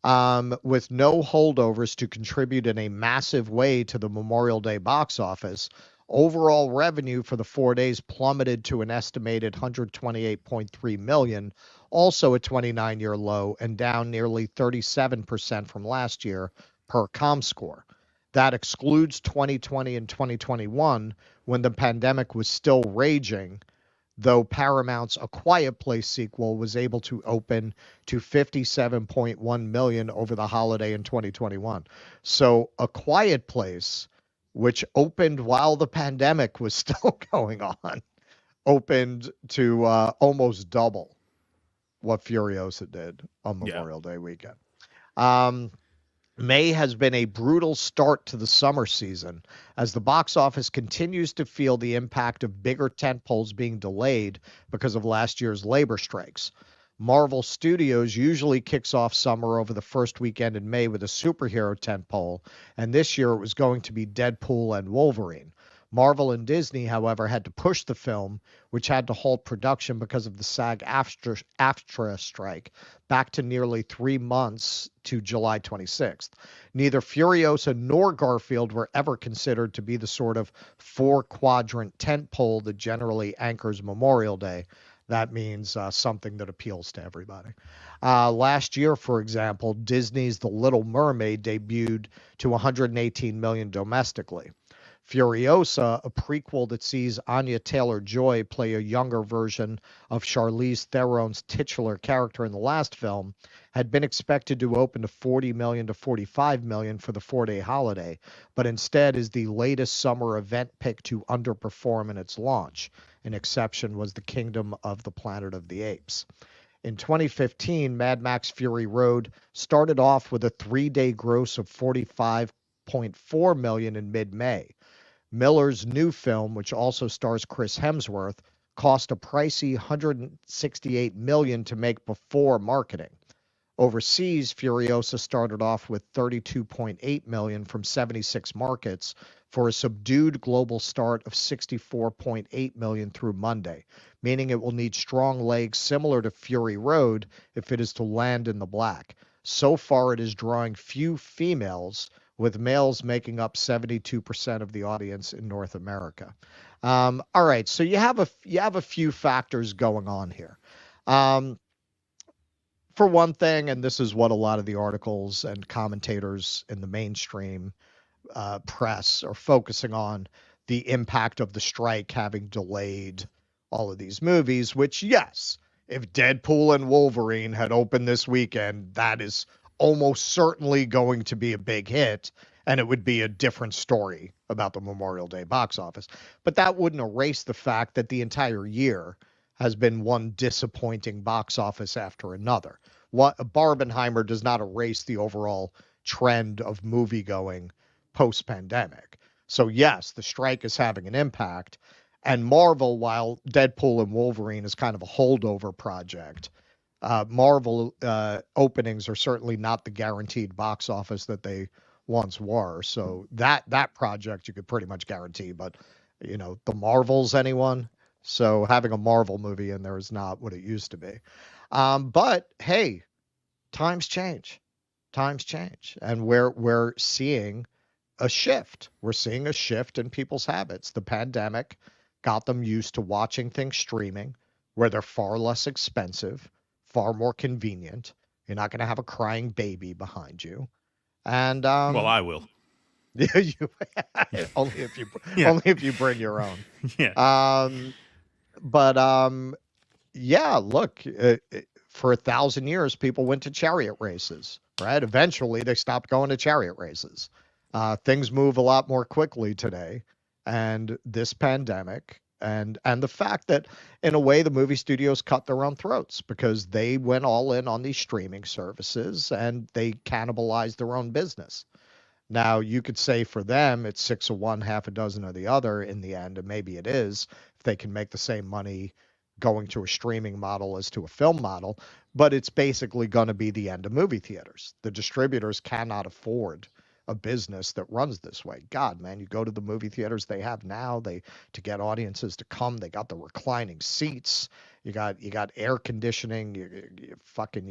With no holdovers to contribute in a massive way to the Memorial Day box office, overall revenue for the 4 days plummeted to an estimated $128.3 million, also a 29-year low and down nearly 37% from last year per ComScore. That excludes 2020 and 2021 when the pandemic was still raging, though Paramount's A Quiet Place sequel was able to open to $57.1 million over the holiday in 2021. So A Quiet Place, which opened while the pandemic was still going on, opened to almost double what Furiosa did on Memorial Day weekend. May has been a brutal start to the summer season as the box office continues to feel the impact of bigger tentpoles being delayed because of last year's labor strikes. Marvel Studios usually kicks off summer over the first weekend in May with a superhero tentpole, and this year it was going to be Deadpool and Wolverine. Marvel and Disney, however, had to push the film, which had to halt production because of the SAG-AFTRA strike, back to nearly 3 months to July 26th. Neither Furiosa nor Garfield were ever considered to be the sort of 4-quadrant tentpole that generally anchors Memorial Day. That means something that appeals to everybody. Last year, for example, Disney's The Little Mermaid debuted to $118 million domestically. Furiosa, a prequel that sees Anya Taylor-Joy play a younger version of Charlize Theron's titular character in the last film, had been expected to open to $40 million to $45 million for the 4-day holiday, but instead is the latest summer event pick to underperform in its launch. An exception was the Kingdom of the Planet of the Apes. In 2015, Mad Max Fury Road started off with a 3-day gross of $45.4 million in mid-May. Miller's new film, which also stars Chris Hemsworth, cost a pricey $168 million to make before marketing. Overseas, Furiosa started off with $32.8 million from 76 markets for a subdued global start of $64.8 million through Monday, meaning it will need strong legs similar to Fury Road if it is to land in the black. So far, it is drawing few females, with males making up 72% of the audience in North America. All right, so you have a few factors going on here. For one thing, and this is what a lot of the articles and commentators in the mainstream press are focusing on, the impact of the strike having delayed all of these movies, which, yes, if Deadpool and Wolverine had opened this weekend, that is almost certainly going to be a big hit, and it would be a different story about the Memorial Day box office. But that wouldn't erase the fact that the entire year has been one disappointing box office after another. What Barbenheimer does not erase the overall trend of movie going post-pandemic. So yes, the strike is having an impact. And Marvel, while Deadpool and Wolverine is kind of a holdover project, Marvel openings are certainly not the guaranteed box office that they once were. So that project you could pretty much guarantee. But, you know, the Marvels, anyone? So having a Marvel movie in there is not what it used to be. But hey, times change. Times change. And we're seeing a shift. We're seeing a shift in people's habits. The pandemic got them used to watching things streaming, where they're far less expensive, far more convenient. You're not going to have a crying baby behind you. And well, I will. Only if you bring your own. Yeah. Yeah, look, for 1,000 years, people went to chariot races, right? Eventually, they stopped going to chariot races. Things move a lot more quickly today. And this pandemic and the fact that, in a way, the movie studios cut their own throats because they went all in on these streaming services and they cannibalized their own business. Now, you could say for them, it's 6 of one, half a dozen of the other in the end, and maybe it is, if they can make the same money going to a streaming model as to a film model, but it's basically going to be the end of movie theaters. The distributors cannot afford a business that runs this way. God, man, you go to the movie theaters they have now, to get audiences to come, they got the reclining seats, you got air conditioning, you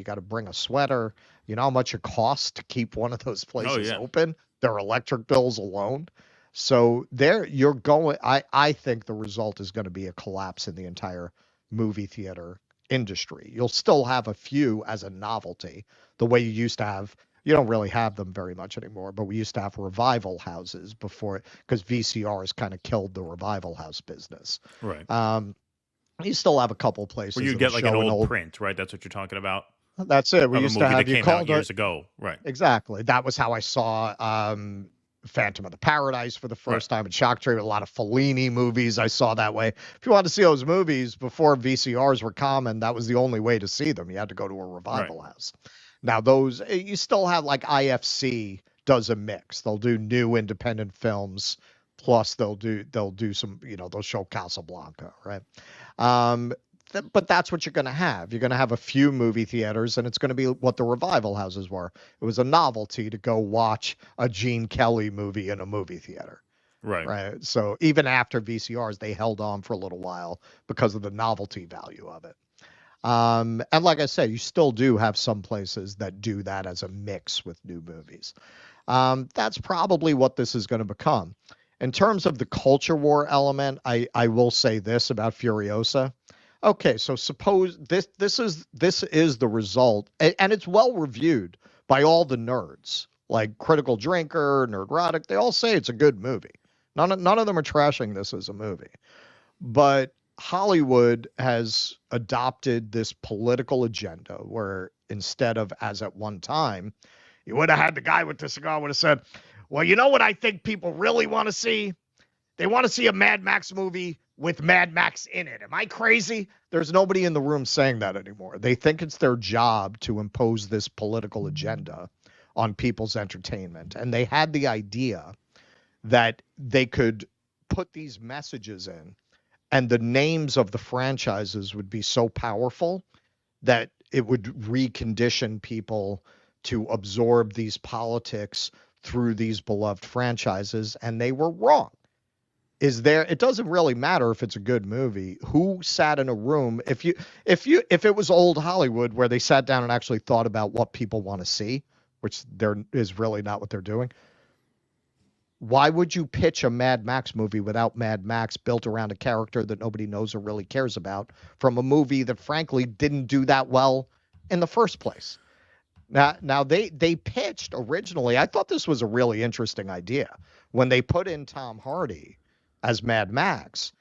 got to bring a sweater. You know how much it costs to keep one of those places open? Their electric bills alone. So I think the result is going to be a collapse in the entire movie theater industry. You'll still have a few as a novelty, the way you used to have. You don't really have them very much anymore, but we used to have revival houses before, because VCRs kind of killed the revival house business. Right. You still have a couple places where you get like an old print, right? That's what you're talking about. That's it. We used to have you called years ago, right? Exactly. That was how I saw Phantom of the Paradise for the first time in Shock Trade. A lot of Fellini movies I saw that way. If you wanted to see those movies before VCRs were common, that was the only way to see them. You had to go to a revival house. Now those, you still have, like, IFC does a mix. They'll do new independent films, plus they'll do some, they'll show Casablanca, right? But that's what you're going to have. You're going to have a few movie theaters, and it's going to be what the revival houses were. It was a novelty to go watch a Gene Kelly movie in a movie theater. Right. So even after VCRs, they held on for a little while because of the novelty value of it. And like I said, you still do have some places that do that as a mix with new movies. That's probably what this is going to become. In terms of the culture war element, I will say this about Furiosa. Okay, so suppose this is the result, and it's well reviewed by all the nerds, like Critical Drinker, Nerdrotic. They all say it's a good movie. None of them are trashing this as a movie. But Hollywood has adopted this political agenda where, instead of, as at one time, you would have had the guy with the cigar would have said, well, you know what I think people really want to see? They want to see a Mad Max movie with Mad Max in it. Am I crazy? There's nobody in the room saying that anymore. They think it's their job to impose this political agenda on people's entertainment. And they had the idea that they could put these messages in and the names of the franchises would be so powerful that it would recondition people to absorb these politics through these beloved franchises. And they were wrong. It doesn't really matter if it's a good movie. Who sat in a room? If it was old Hollywood where they sat down and actually thought about what people want to see, which there is really not what they're doing. Why would you pitch a Mad Max movie without Mad Max built around a character that nobody knows or really cares about from a movie that frankly didn't do that well in the first place? Now they pitched originally. I thought this was a really interesting idea when they put in Tom Hardy as Mad Max.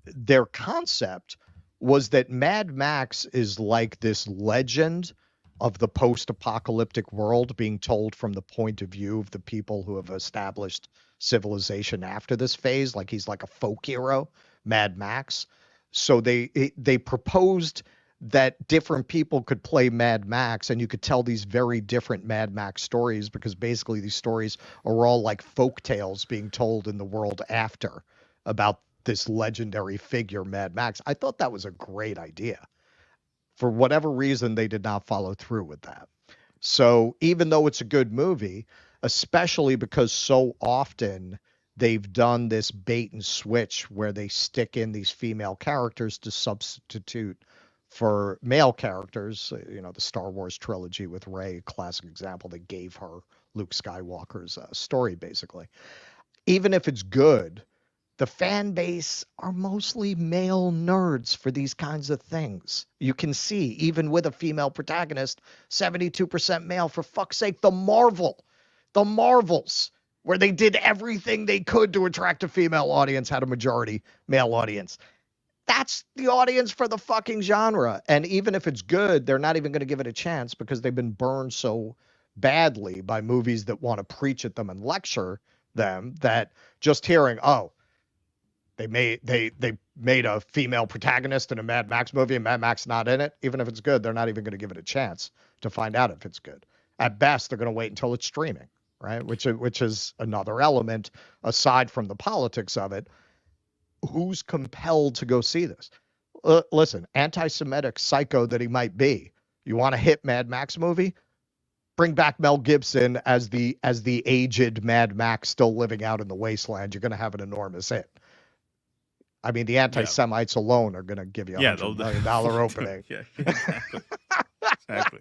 Their concept was that Mad Max is like this legend of the post-apocalyptic world being told from the point of view of the people who have established civilization after this phase. Like he's like a folk hero, Mad Max. So they proposed that different people could play Mad Max and you could tell these very different Mad Max stories because basically these stories are all like folk tales being told in the world after about this legendary figure, Mad Max. I thought that was a great idea. For whatever reason, they did not follow through with that. So even though it's a good movie, especially because so often they've done this bait and switch where they stick in these female characters to substitute for male characters, the Star Wars trilogy with Rey, classic example, they gave her Luke Skywalker's story, basically. Even if it's good, the fan base are mostly male nerds for these kinds of things. You can see, even with a female protagonist, 72% male. For fuck's sake, the Marvels, where they did everything they could to attract a female audience, had a majority male audience. That's the audience for the fucking genre. And even if it's good, they're not even going to give it a chance because they've been burned so badly by movies that want to preach at them and lecture them that just hearing, they made a female protagonist in a Mad Max movie and Mad Max not in it. Even if it's good, they're not even going to give it a chance to find out if it's good. At best, they're going to wait until it's streaming, right? Which is another element aside from the politics of it. Who's compelled to go see this? Listen, anti-Semitic psycho that he might be. You want a hit Mad Max movie? Bring back Mel Gibson as the aged Mad Max still living out in the wasteland. You're going to have an enormous hit. I mean, the anti-Semites alone are going to give you $100 million opening. Yeah, exactly.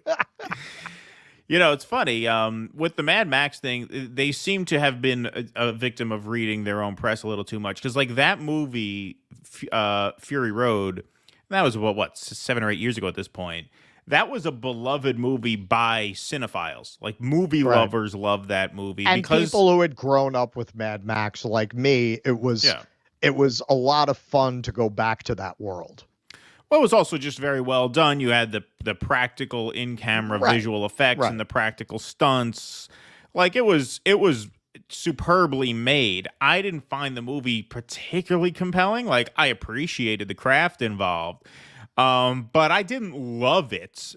It's funny. With the Mad Max thing, they seem to have been a victim of reading their own press a little too much. Because, like, that movie, Fury Road, that was, what, 7 or 8 years ago at this point. That was a beloved movie by cinephiles. Like, movie lovers love that movie. And because people who had grown up with Mad Max, like me, it was a lot of fun to go back to that world. Well, it was also just very well done. You had the practical in-camera visual effects and the practical stunts. Like, it was superbly made. I didn't find the movie particularly compelling. Like, I appreciated the craft involved, but I didn't love it,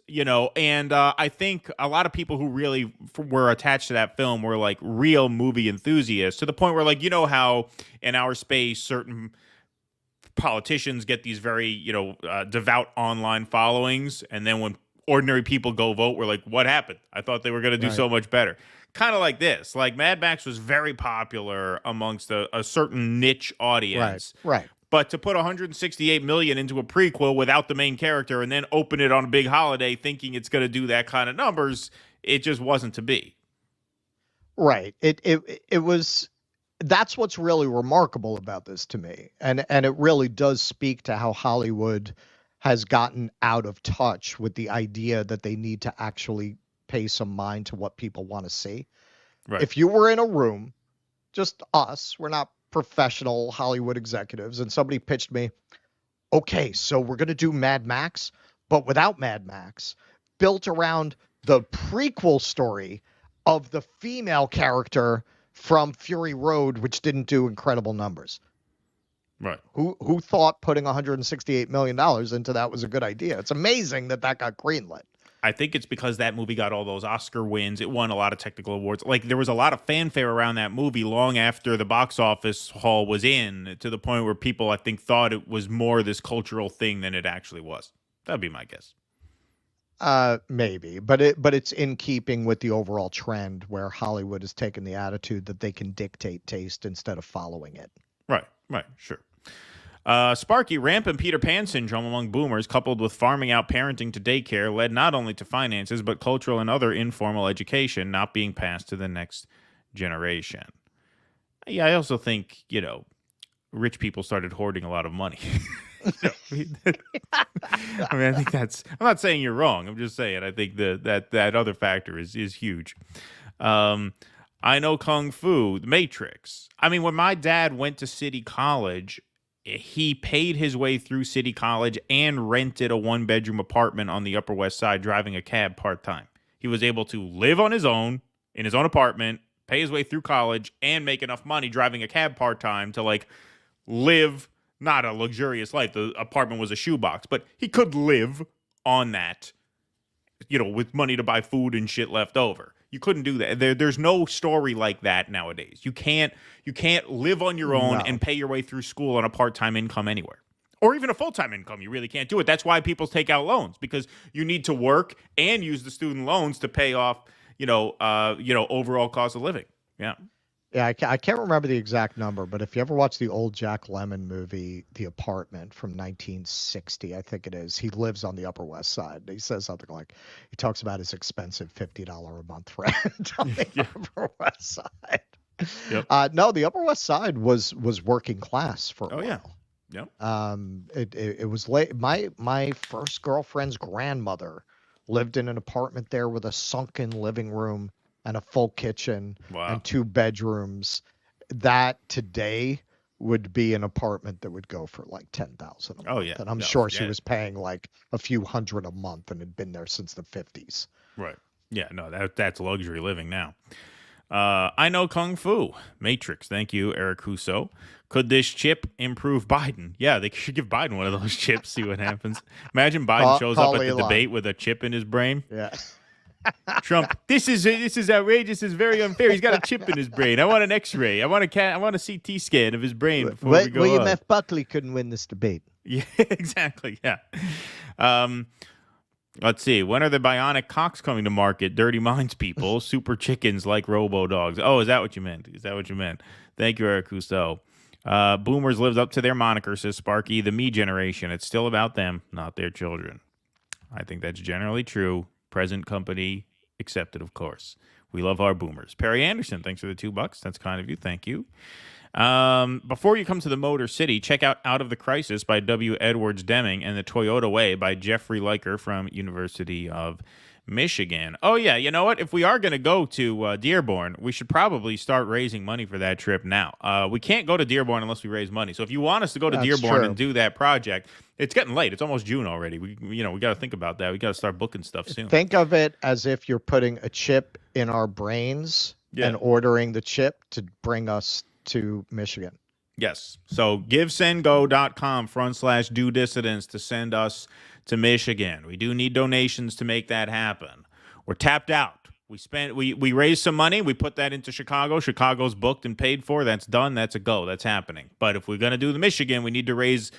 and I think a lot of people who really were attached to that film were, like, real movie enthusiasts, to the point where, like, how in our space certain politicians get these very, devout online followings, and then when ordinary people go vote, we're like, what happened? I thought they were going to do so much better. Kind of like this. Like, Mad Max was very popular amongst a certain niche audience. Right. But to put $168 million into a prequel without the main character and then open it on a big holiday thinking it's going to do that kind of numbers, it just wasn't to be. Right. It was. That's what's really remarkable about this to me. And it really does speak to how Hollywood has gotten out of touch with the idea that they need to actually pay some mind to what people want to see. Right. If you were in a room, just us, we're not professional Hollywood executives, and somebody pitched me, okay, so we're going to do Mad Max, but without Mad Max, built around the prequel story of the female character from Fury Road, which didn't do incredible numbers. Right. Who thought putting $168 million into that was a good idea? It's amazing that got greenlit. I think it's because that movie got all those Oscar wins. It won a lot of technical awards. Like, there was a lot of fanfare around that movie long after the box office haul was in, to the point where people, I think, thought it was more this cultural thing than it actually was. That'd be my guess. Maybe, but it's in keeping with the overall trend where Hollywood has taken the attitude that they can dictate taste instead of following it. Right, sure. Sparky, rampant Peter Pan syndrome among boomers, coupled with farming out parenting to daycare, led not only to finances, but cultural and other informal education not being passed to the next generation. Yeah, I also think, rich people started hoarding a lot of money. I think I'm not saying you're wrong. I'm just saying I think that other factor is huge. I know Kung Fu, The Matrix. I mean, when my dad went to City College, he paid his way through City College and rented a 1-bedroom apartment on the Upper West Side, driving a cab part-time. He was able to live on his own, in his own apartment, pay his way through college, and make enough money driving a cab part-time to, live not a luxurious life. The apartment was a shoebox, but he could live on that, with money to buy food and shit left over. You couldn't do that. There's no story like that nowadays. You can't live on your own and pay your way through school on a part-time income anywhere. Or even a full-time income. You really can't do it. That's why people take out loans, because you need to work and use the student loans to pay off, overall cost of living. Yeah. Yeah, I can't remember the exact number, but if you ever watch the old Jack Lemmon movie, The Apartment from 1960, I think it is, he lives on the Upper West Side. He says something like, he talks about his expensive $50 a month rent on the Upper West Side. Yep. No, the Upper West Side was working class for a while. Yeah. Yep. It was late. My first girlfriend's grandmother lived in an apartment there with a sunken living room and a full kitchen and 2 bedrooms. That today would be an apartment that would go for like $10,000 a month. Oh yeah, and I'm sure she was paying like a few hundred a month and had been there since the 50s. Right. Yeah. No, that's luxury living now. I know Kung Fu. Matrix. Thank you, Eric Husso. Could this chip improve Biden? Yeah, they should give Biden one of those chips. See what happens. Imagine Biden shows up at the debate with a chip in his brain. Yeah. Trump, this is outrageous. This is very unfair. He's got a chip in his brain. I want an X-ray. I want a CT scan of his brain before we go William on. F. Buckley couldn't win this debate. Yeah, exactly. Yeah. Let's see. When are the bionic cocks coming to market? Dirty minds, people. Super chickens like robo dogs. Oh, is that what you meant? Thank you, Eric Cousteau. Boomers lived up to their moniker, says Sparky. The me generation. It's still about them, not their children. I think that's generally true. Present company accepted, of course. We love our boomers. Perry Anderson, thanks for the $2. That's kind of you. Thank you. Before you come to the Motor City, check out Out of the Crisis by W. Edwards Deming and The Toyota Way by Jeffrey Leiker from University of Michigan. Oh, yeah, you know what? If we are going to go to Dearborn, we should probably start raising money for that trip now. We can't go to Dearborn unless we raise money. So if you want us to go to Dearborn and do that project, it's getting late. It's almost June already. We got to think about that. We got to start booking stuff soon. Think of it as if you're putting a chip in our brains and ordering the chip to bring us to Michigan. Yes. So givesendgo.com/do dissidents to send us to Michigan. We do need donations to make that happen. We're tapped out. We raised some money. We put that into Chicago. Chicago's booked and paid for. That's done. That's a go. That's happening. But if we're going to do the Michigan, we need to raise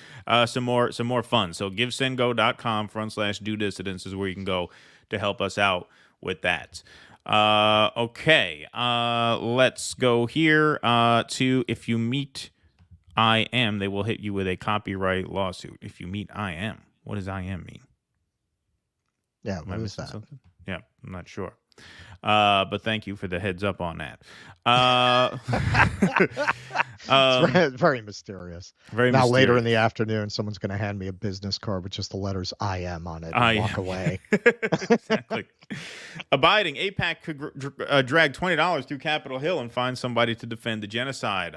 some more funds. So givesendgo.com/do dissidents is where you can go to help us out with that. Okay. Let's go here to if you meet IM, they will hit you with a copyright lawsuit. If you meet IM. What does IM mean? Yeah, what is that? Something? Yeah, I'm not sure. But thank you for the heads up on that. It's very mysterious. Very now, mysterious. later in the afternoon, someone's going to hand me a business card with just the letters IM on it and walk away. Exactly. Abiding. AIPAC could drag $20 through Capitol Hill and find somebody to defend the genocide.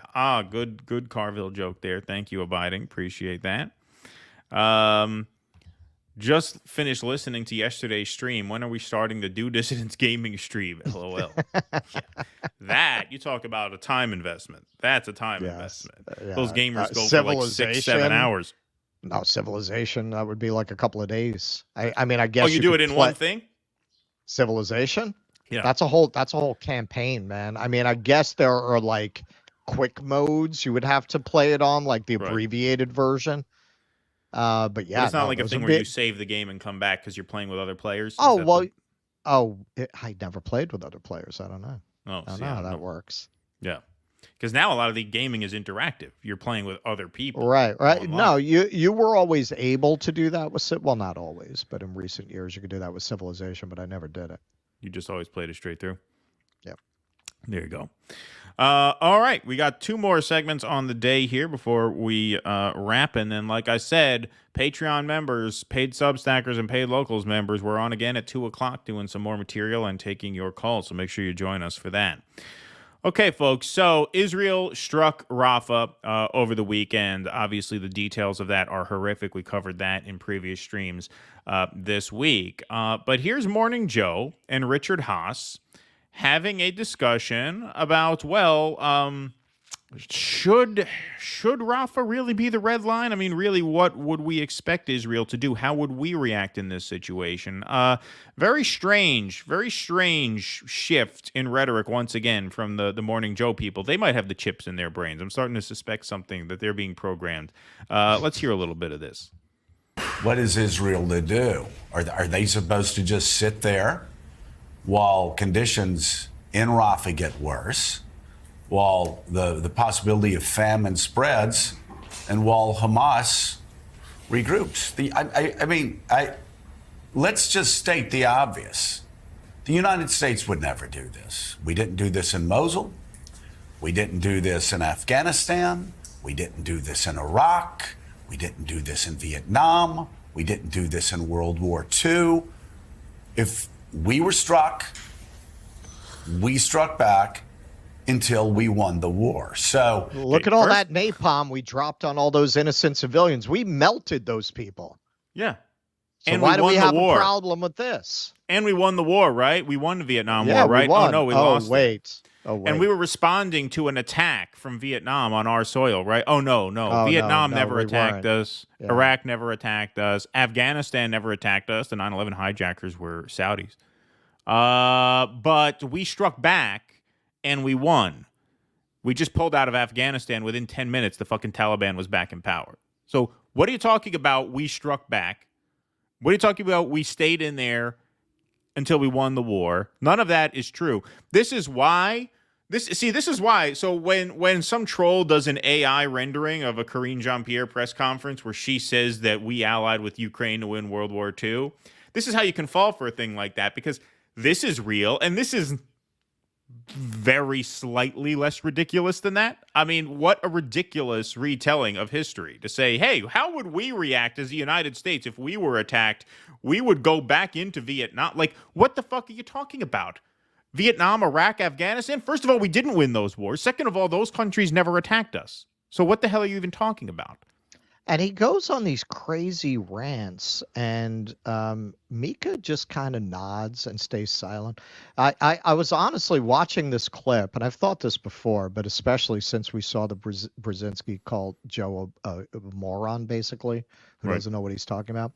Good Carville joke there. Thank you, Abiding. Appreciate that. Just finished listening to yesterday's stream. When are we starting the Do Dissidents gaming stream? LOL. Yeah. That, you talk about a time investment. That's a time investment. Those gamers go for like 6-7 hours. No, Civilization, that would be like a couple of days. I mean, I guess you do it in one thing? Civilization? Yeah. That's a whole campaign, man. I mean, I guess there are like quick modes you would have to play it on, like the abbreviated version. But yeah, it's not like a thing where you save the game and come back because you're playing with other players. I never played with other players. I don't know. Oh, I don't know how that works. Yeah, because now a lot of the gaming is interactive. You're playing with other people. Right. No, you were always able to do that with not always, but in recent years you could do that with Civilization, but I never did it. You just always played it straight through. Yep. There you go. All right, we got 2 more segments on the day here before we wrap. And then, like I said, Patreon members, paid Substackers, and paid Locals members, we're on again at 2 o'clock doing some more material and taking your calls. So make sure you join us for that. Okay, folks, so Israel struck Rafah over the weekend. Obviously, the details of that are horrific. We covered that in previous streams this week. But here's Morning Joe and Richard Haas having a discussion about, should Rafah really be the red line? I mean, really, what would we expect Israel to do? How would we react in this situation? Very strange shift in rhetoric once again from the Morning Joe people. They might have the chips in their brains. I'm starting to suspect something, that they're being programmed. Let's hear a little bit of this. What is Israel to do? Are they supposed to just sit there while conditions in Rafah get worse, while the possibility of famine spreads, and while Hamas regroups? Let's just state the obvious. The United States would never do this. We didn't do this in Mosul. We didn't do this in Afghanistan. We didn't do this in Iraq. We didn't do this in Vietnam. We didn't do this in World War II. If we were struck, we struck back until we won the war. So look at all that napalm we dropped on all those innocent civilians. We melted those people. Yeah. So and why do we have a problem with this? And we won the war, right? We won the Vietnam War, right? We won. Oh, no, we lost. Wait. And we were responding to an attack from Vietnam on our soil, right? Oh, no. Vietnam never attacked us. Yeah. Iraq never attacked us. Afghanistan never attacked us. The 9/11 hijackers were Saudis. But we struck back and we won. We just pulled out of Afghanistan. Within 10 minutes, the fucking Taliban was back in power. So what are you talking about? We struck back. What are you talking about? We stayed in there until we won the war. None of that is true. This is why. This is why. So when some troll does an AI rendering of a Karine Jean-Pierre press conference where she says that we allied with Ukraine to win World War II, this is how you can fall for a thing like that, because this is real, and this is very slightly less ridiculous than that. I mean, what a ridiculous retelling of history to say, hey, how would we react as the United States if we were attacked? We would go back into Vietnam. Like, what the fuck are you talking about? Vietnam, Iraq, Afghanistan? First of all, we didn't win those wars. Second of all, those countries never attacked us. So what the hell are you even talking about? And he goes on these crazy rants, and Mika just kind of nods and stays silent. I was honestly watching this clip, and I've thought this before, but especially since we saw the Brzezinski call Joe a moron, basically, who doesn't know what he's talking about.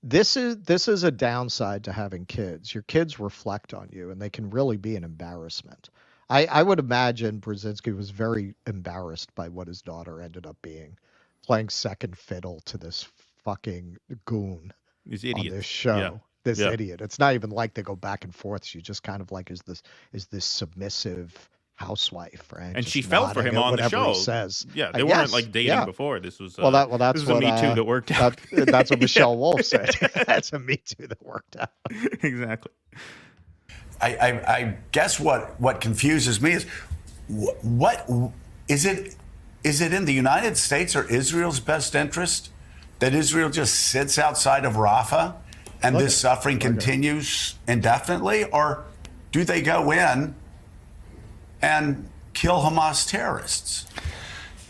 This is a downside to having kids. Your kids reflect on you, and they can really be an embarrassment. I would imagine Brzezinski was very embarrassed by what his daughter ended up being, playing second fiddle to this fucking goon on this show. Yeah. This idiot. It's not even like they go back and forth. She just kind of like is this submissive housewife, right? And she fell for him on the show. He says. Yeah, they weren't like dating before. This was that's this was a Me Too that worked out. That's what Michelle Wolf said. That's a Me Too that worked out. Exactly. I guess what confuses me is what is it? Is it in the United States or Israel's best interest that Israel just sits outside of Rafah and this suffering continues indefinitely? Or do they go in and kill Hamas terrorists?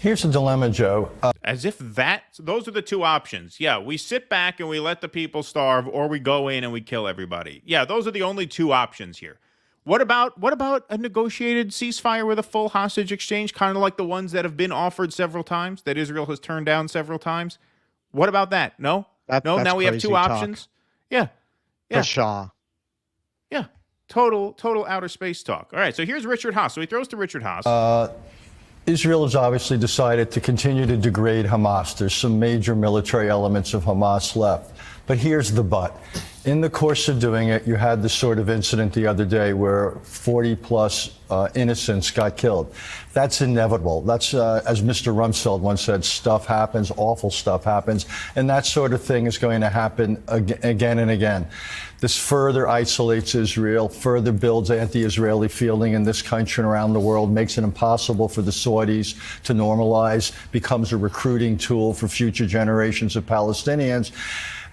Here's a dilemma, Joe. As if those are the two options. Yeah, we sit back and we let the people starve, or we go in and we kill everybody. Yeah, those are the only two options here. What about a negotiated ceasefire with a full hostage exchange, kind of like the ones that have been offered several times, that Israel has turned down several times? What about that? No? No, now we have two options? Yeah. Yeah. Shaw. Yeah. Total outer space talk. All right, so here's Richard Haas. So he throws to Richard Haas. Israel has obviously decided to continue to degrade Hamas. There's some major military elements of Hamas left. But here's the but. In the course of doing it, you had this sort of incident the other day where 40-plus innocents got killed. That's inevitable. That's, as Mr. Rumsfeld once said, stuff happens, awful stuff happens, and that sort of thing is going to happen again and again. This further isolates Israel, further builds anti-Israeli feeling in this country and around the world, makes it impossible for the Saudis to normalize, becomes a recruiting tool for future generations of Palestinians.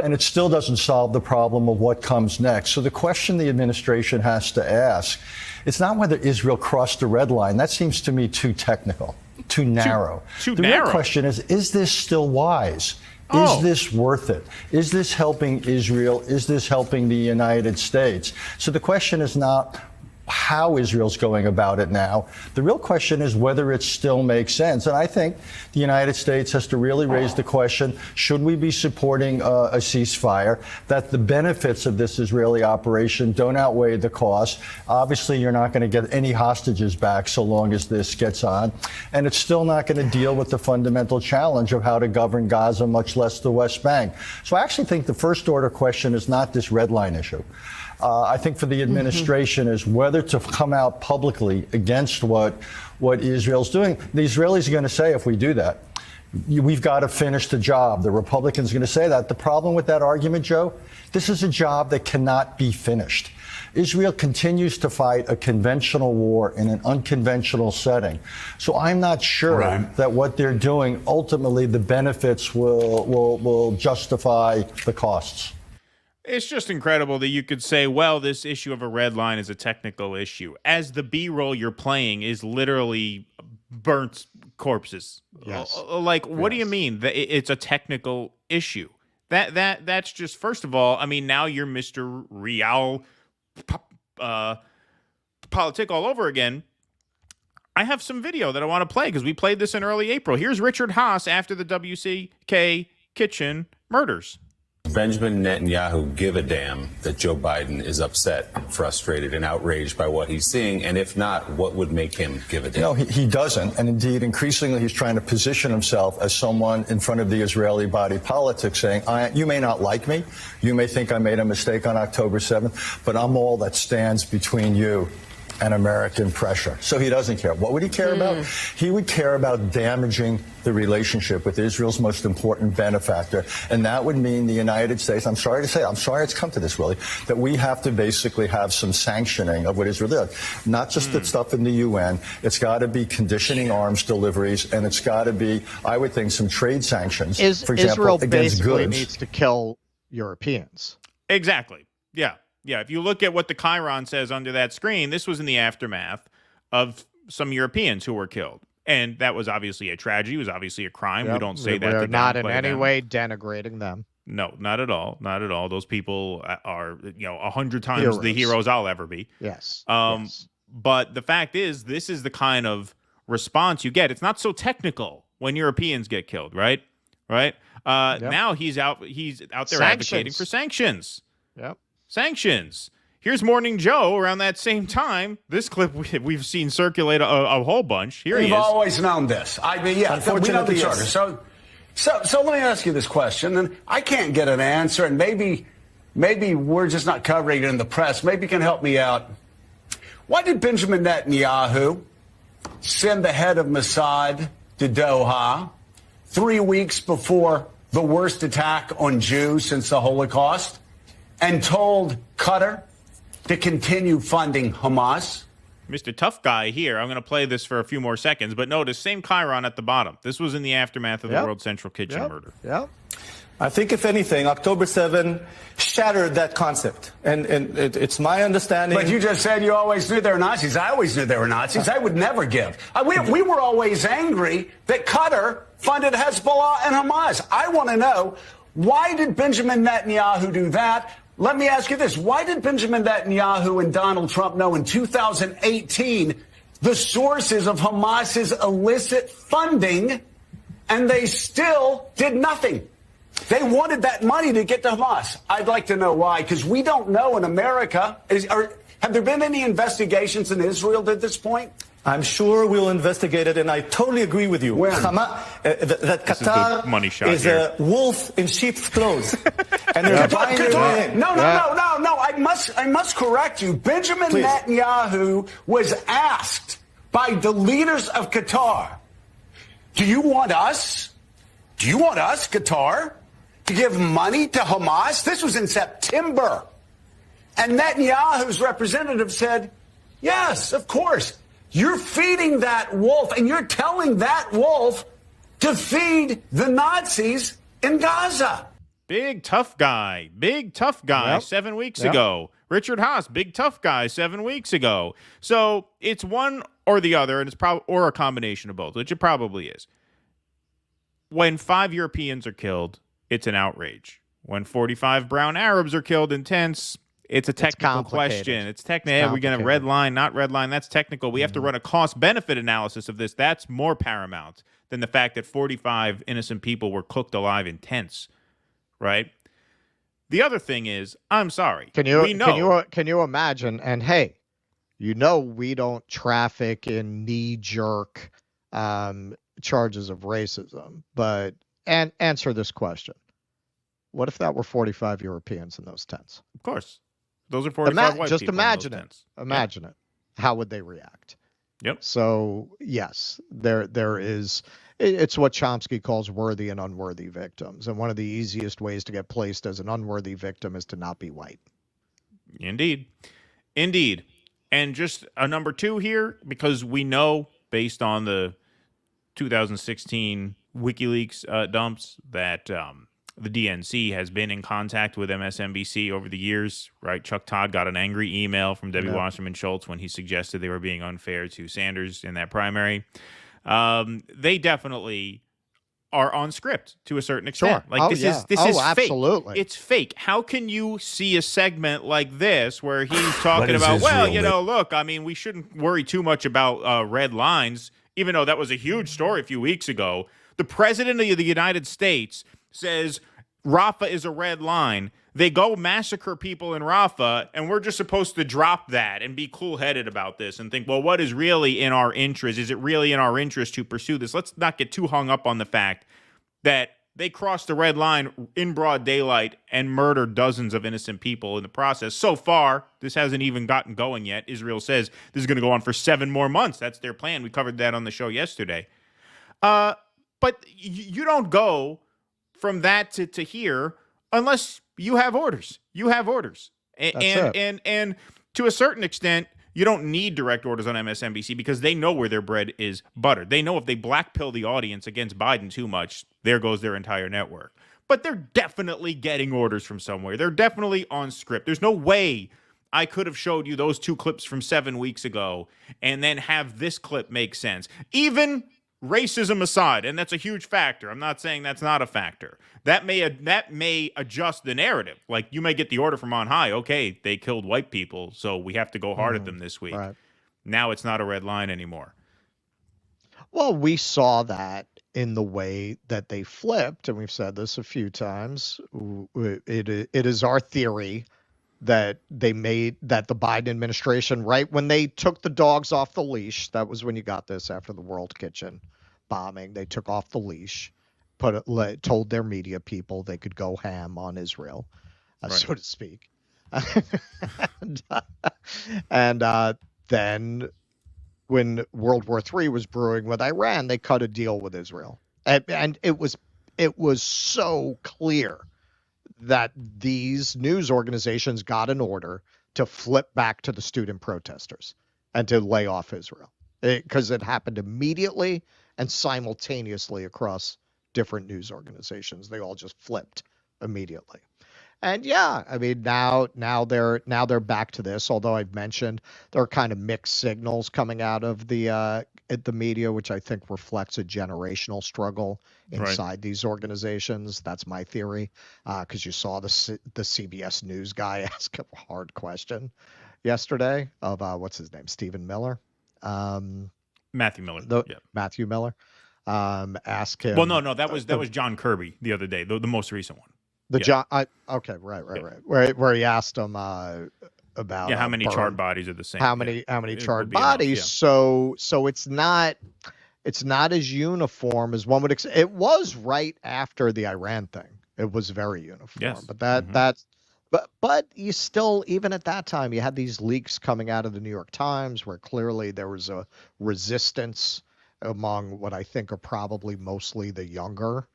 And it still doesn't solve the problem of what comes next. So the question the administration has to ask, it's not whether Israel crossed the red line. That seems to me too technical, too narrow. The real question is this still wise? Is this worth it? Is this helping Israel? Is this helping the United States? So the question is not how Israel's going about it now. The real question is whether it still makes sense. And I think the United States has to really raise the question, should we be supporting a ceasefire, that the benefits of this Israeli operation don't outweigh the cost. Obviously, you're not going to get any hostages back so long as this gets on. And it's still not going to deal with the fundamental challenge of how to govern Gaza, much less the West Bank. So I actually think the first order question is not this red line issue. I think for the administration is whether to come out publicly against what Israel's doing. The Israelis are going to say, if we do that, we've got to finish the job. The Republicans are going to say that. The problem with that argument, Joe, this is a job that cannot be finished. Israel continues to fight a conventional war in an unconventional setting. So I'm not sure that what they're doing, ultimately, the benefits will justify the costs. It's just incredible that you could say, well, this issue of a red line is a technical issue, as the B-roll you're playing is literally burnt corpses. Yes. Like, what do you mean that it's a technical issue? That's just, first of all, I mean, now you're Mr. Real politic all over again. I have some video that I want to play because we played this in early April. Here's Richard Haas after the WCK kitchen murders. Benjamin Netanyahu give a damn that Joe Biden is upset, frustrated, and outraged by what he's seeing? And if not, what would make him give a damn? No, he doesn't. And indeed, increasingly, he's trying to position himself as someone in front of the Israeli body politic saying, you may not like me. You may think I made a mistake on October 7th, but I'm all that stands between you and American pressure. So he doesn't care. What would he care about? He would care about damaging the relationship with Israel's most important benefactor. And that would mean the United States, I'm sorry to say, I'm sorry it's come to this, Willie, that we have to basically have some sanctioning of what Israel does. Not just the stuff in the UN. It's got to be conditioning arms deliveries, and it's got to be, I would think, some trade sanctions, for example, Israel against basically goods. needs to kill Europeans. Exactly. Yeah. Yeah, if you look at what the Chiron says under that screen, this was in the aftermath of some Europeans who were killed. And that was obviously a tragedy. It was obviously a crime. We don't say that to We're not in downplay any them. way denigrating them. No, not at all. Not at all. Those people are, 100 times the heroes I'll ever be. Yes. But the fact is, this is the kind of response you get. It's not so technical when Europeans get killed, right? Right? Now he's out there advocating for sanctions. Yep. Sanctions. Here's Morning Joe around that same time. This clip we've seen circulate a whole bunch. Here he is. We've always known this. I mean, yeah, we know the charter. So let me ask you this question, and I can't get an answer, and maybe we're just not covering it in the press. Maybe you can help me out. Why did Benjamin Netanyahu send the head of Mossad to Doha 3 weeks before the worst attack on Jews since the Holocaust, and told Qatar to continue funding Hamas? Mr. Tough Guy here. I'm going to play this for a few more seconds, but notice, same Chiron at the bottom. This was in the aftermath of the World Central Kitchen murder. Yep. I think, if anything, October 7 shattered that concept. And it's my understanding. But you just said you always knew they were Nazis. I always knew they were Nazis. I would never give. We were always angry that Qatar funded Hezbollah and Hamas. I want to know, why did Benjamin Netanyahu do that? Let me ask you this. Why did Benjamin Netanyahu and Donald Trump know in 2018 the sources of Hamas's illicit funding, and they still did nothing? They wanted that money to get to Hamas. I'd like to know why, because we don't know in America. Have there been any investigations in Israel at this point? I'm sure we'll investigate it, and I totally agree with you. That Qatar is a wolf in sheep's clothes. And they're buying their No. I must correct you. Benjamin Netanyahu was asked by the leaders of Qatar, do you want us, Qatar, to give money to Hamas? This was in September. And Netanyahu's representative said, yes, of course. You're feeding that wolf, and you're telling that wolf to feed the Nazis in Gaza. Big tough guy. Yep. 7 weeks ago. Richard Haas, big tough guy 7 weeks ago. So it's one or the other, and it's or a combination of both, which it probably is. When 5 Europeans are killed, it's an outrage. When 45 brown Arabs are killed in tents, it's a technical question. It's technical. Are we going to red line, not red line? That's technical. We have to run a cost-benefit analysis of this. That's more paramount than the fact that 45 innocent people were cooked alive in tents, right? The other thing is, I'm sorry. Can you imagine? And hey, we don't traffic in knee-jerk charges of racism, but answer this question. What if that were 45 Europeans in those tents? Of course. Those are 45 white just people. Imagine it. Imagine it. How would they react? Yep. So, yes, there is. It's what Chomsky calls worthy and unworthy victims. And one of the easiest ways to get placed as an unworthy victim is to not be white. Indeed. And just a number 2 here, because we know, based on the 2016 WikiLeaks dumps, that the DNC has been in contact with MSNBC over the years, right? Chuck Todd got an angry email from Debbie Wasserman Schultz when he suggested they were being unfair to Sanders in that primary. They definitely are on script to a certain extent. Sure. Like this is fake. Absolutely. It's fake. How can you see a segment like this where he's talking about, look, I mean, we shouldn't worry too much about red lines, even though that was a huge story a few weeks ago. The president of the United States says Rafah is a red line. They go massacre people in Rafah, and we're just supposed to drop that and be cool-headed about this and think, well, what is really in our interest? Is it really in our interest to pursue this? Let's not get too hung up on the fact that they crossed the red line in broad daylight and murdered dozens of innocent people in the process. So far, this hasn't even gotten going yet. Israel says this is going to go on for 7 more months. That's their plan. We covered that on the show yesterday. But you don't go from that to here unless you have orders. You have orders. And to a certain extent, you don't need direct orders on MSNBC because they know where their bread is buttered. They know if they blackpill the audience against Biden too much, there goes their entire network. But they're definitely getting orders from somewhere. They're definitely on script. There's no way I could have showed you those 2 clips from 7 weeks ago and then have this clip make sense. Even racism aside, and that's a huge factor. I'm not saying that's not a factor. That may adjust the narrative. Like, you may get the order from on high. Okay, they killed white people, so we have to go hard at them this week. Right. Now it's not a red line anymore. Well, we saw that in the way that they flipped, and we've said this a few times. It is our theory that the Biden administration, right when they took the dogs off the leash, that was when you got this after the World Kitchen bombing. They took off the leash, told their media people they could go ham on Israel, so to speak. And then when World War III was brewing with Iran, they cut a deal with Israel. And it was so clear that these news organizations got an order to flip back to the student protesters and to lay off Israel, because it happened immediately and simultaneously across different news organizations. They all just flipped immediately. And yeah, I mean, now they're back to this. Although I've mentioned there are kind of mixed signals coming out of the media, which I think reflects a generational struggle inside these organizations. That's my theory, because you saw the CBS News guy ask a hard question yesterday of what's his name, Stephen Miller, Matthew Miller, Matthew Miller, ask him. Well, no, that was John Kirby the other day, the most recent one. Okay, right. Where he asked him about how many charred bodies are the same? How many charred bodies? So it's not as uniform as one would expect. It was right after the Iran thing. It was very uniform. Yes. But but you still, even at that time, you had these leaks coming out of the New York Times where clearly there was a resistance among what I think are probably mostly the younger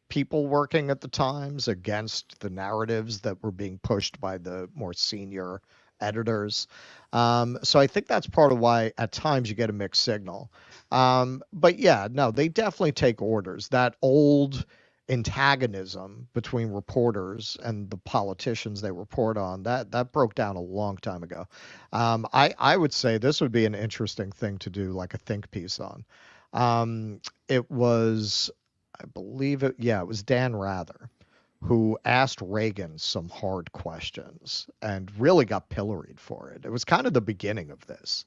people working at the Times against the narratives that were being pushed by the more senior editors. So I think that's part of why at times you get a mixed signal. But yeah, no, they definitely take orders. That old antagonism between reporters and the politicians they report on, that broke down a long time ago. I would say this would be an interesting thing to do, like a think piece on. It was, I believe it was Dan Rather who asked Reagan some hard questions and really got pilloried for it. It was kind of the beginning of this,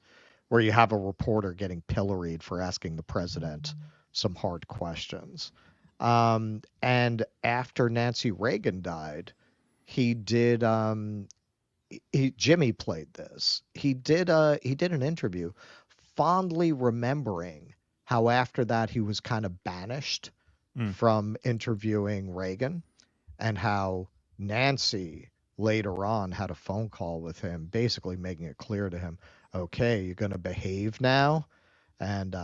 where you have a reporter getting pilloried for asking the president some hard questions. And after Nancy Reagan died, he did Jimmy played this. He did an interview fondly remembering how after that he was kind of banished from interviewing Reagan, and how Nancy later on had a phone call with him, basically making it clear to him, okay, you're going to behave now. And,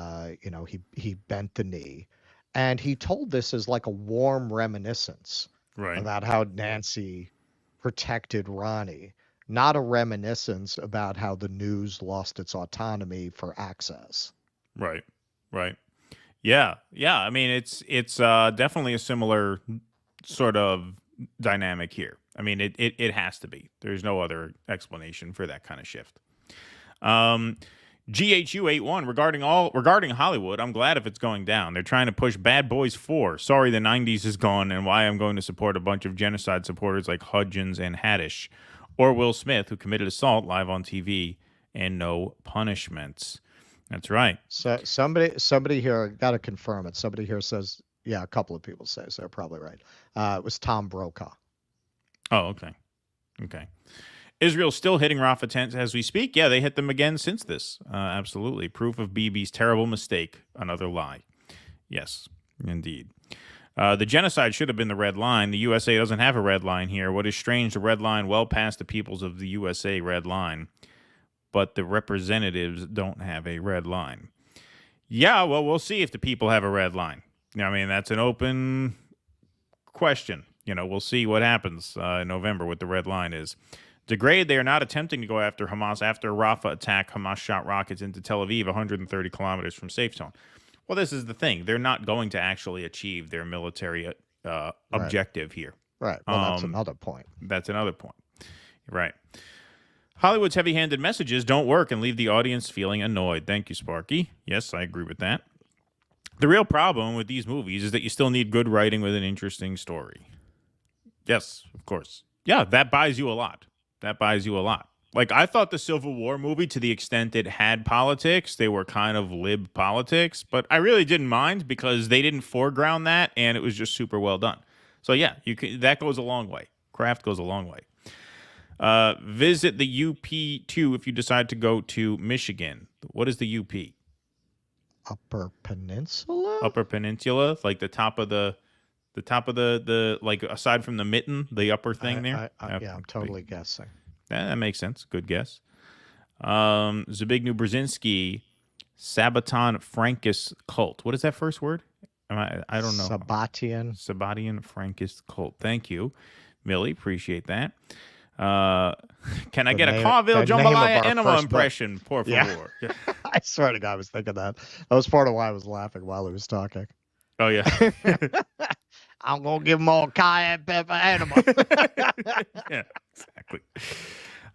he bent the knee. And he told this as like a warm reminiscence about how Nancy protected Ronnie, not a reminiscence about how the news lost its autonomy for access. Right. Yeah. I mean, it's definitely a similar sort of dynamic here. I mean, it has to be. There's no other explanation for that kind of shift. GHU81 regarding Hollywood, I'm glad if it's going down. They're trying to push Bad Boys 4. Sorry, the 90s is gone, and why I'm going to support a bunch of genocide supporters like Hudgens and Haddish, or Will Smith, who committed assault live on TV and no punishments. That's right. So somebody here, got to confirm it. Somebody here says, yeah, a couple of people say, so they're probably right. It was Tom Brokaw. Oh, okay. Israel's still hitting Rafah tents as we speak. Yeah, they hit them again since this. Absolutely. Proof of Bibi's terrible mistake. Another lie. Yes, indeed. The genocide should have been the red line. The USA doesn't have a red line here. What is strange, the red line well past the peoples of the USA red line. But the representatives don't have a red line. Yeah, well, we'll see if the people have a red line. I mean, that's an open question. We'll see what happens in November, what the red line is. Degrade, they are not attempting to go after Hamas. After Rafah attack, Hamas shot rockets into Tel Aviv, 130 kilometers from safe zone. Well, this is the thing. They're not going to actually achieve their military objective here. Right. Well, that's another point. That's another point. Right. Hollywood's heavy-handed messages don't work and leave the audience feeling annoyed. Thank you, Sparky. Yes, I agree with that. The real problem with these movies is that you still need good writing with an interesting story. Yes, of course. Yeah, that buys you a lot. Like, I thought the Civil War movie, to the extent it had politics, they were kind of lib politics, but I really didn't mind because they didn't foreground that, and it was just super well done. So, yeah, that goes a long way. Craft goes a long way. Visit the UP2 if you decide to go to Michigan. What is the UP? Upper Peninsula? Upper Peninsula, like the top of the like, aside from the mitten, the upper thing there. I'm totally guessing. That makes sense. Good guess. Zbigniew Brzezinski, Sabaton Frankist cult. What is that first word? I don't know. Sabatian Frankist cult. Thank you, Millie. Appreciate that. Can I get a Carville Jambalaya Enema impression, por favor? Yeah. I swear to God, I was thinking that. That was part of why I was laughing while he was talking. Oh, yeah. I'm going to give them all cayenne pepper enema. Yeah, exactly.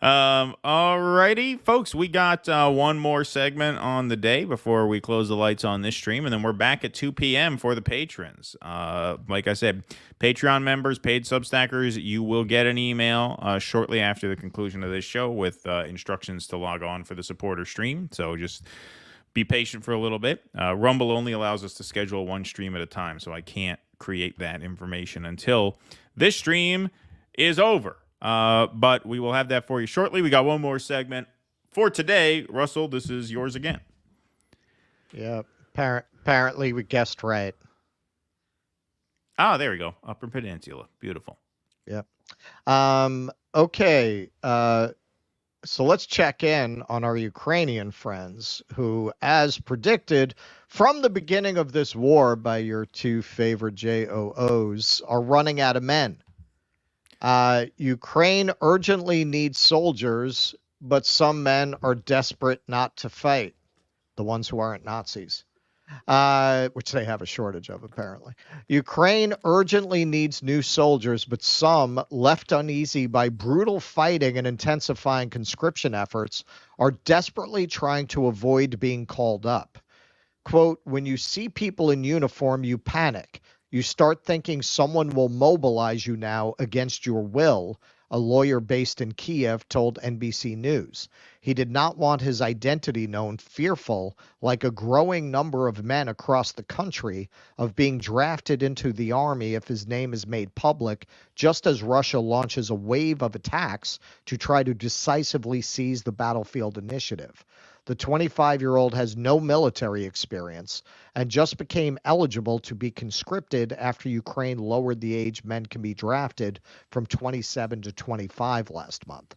All righty, folks, we got one more segment on the day before we close the lights on this stream, and then we're back at 2 p.m. for the patrons. Like I said, Patreon members, paid Substackers, you will get an email shortly after the conclusion of this show with instructions to log on for the supporter stream, so just be patient for a little bit. Rumble only allows us to schedule one stream at a time, so I can't create that information until this stream is over. But we will have that for you shortly. We got one more segment for today. Russell, this is yours again. Yeah, apparently we guessed right. Ah, there we go. Upper Peninsula. Beautiful. Yep. Okay. So let's check in on our Ukrainian friends who, as predicted from the beginning of this war by your two favorite JOOs, are running out of men. Ukraine urgently needs soldiers, but some men are desperate not to fight. The ones who aren't Nazis, which they have a shortage of, apparently. Ukraine urgently needs new soldiers, but some, left uneasy by brutal fighting and intensifying conscription efforts, are desperately trying to avoid being called up. Quote, when you see people in uniform, you panic. You start thinking someone will mobilize you now against your will, a lawyer based in Kiev told NBC News. He did not want his identity known, fearful, like a growing number of men across the country, of being drafted into the army if his name is made public, just as Russia launches a wave of attacks to try to decisively seize the battlefield initiative. The 25-year-old has no military experience and just became eligible to be conscripted after Ukraine lowered the age men can be drafted from 27 to 25 last month.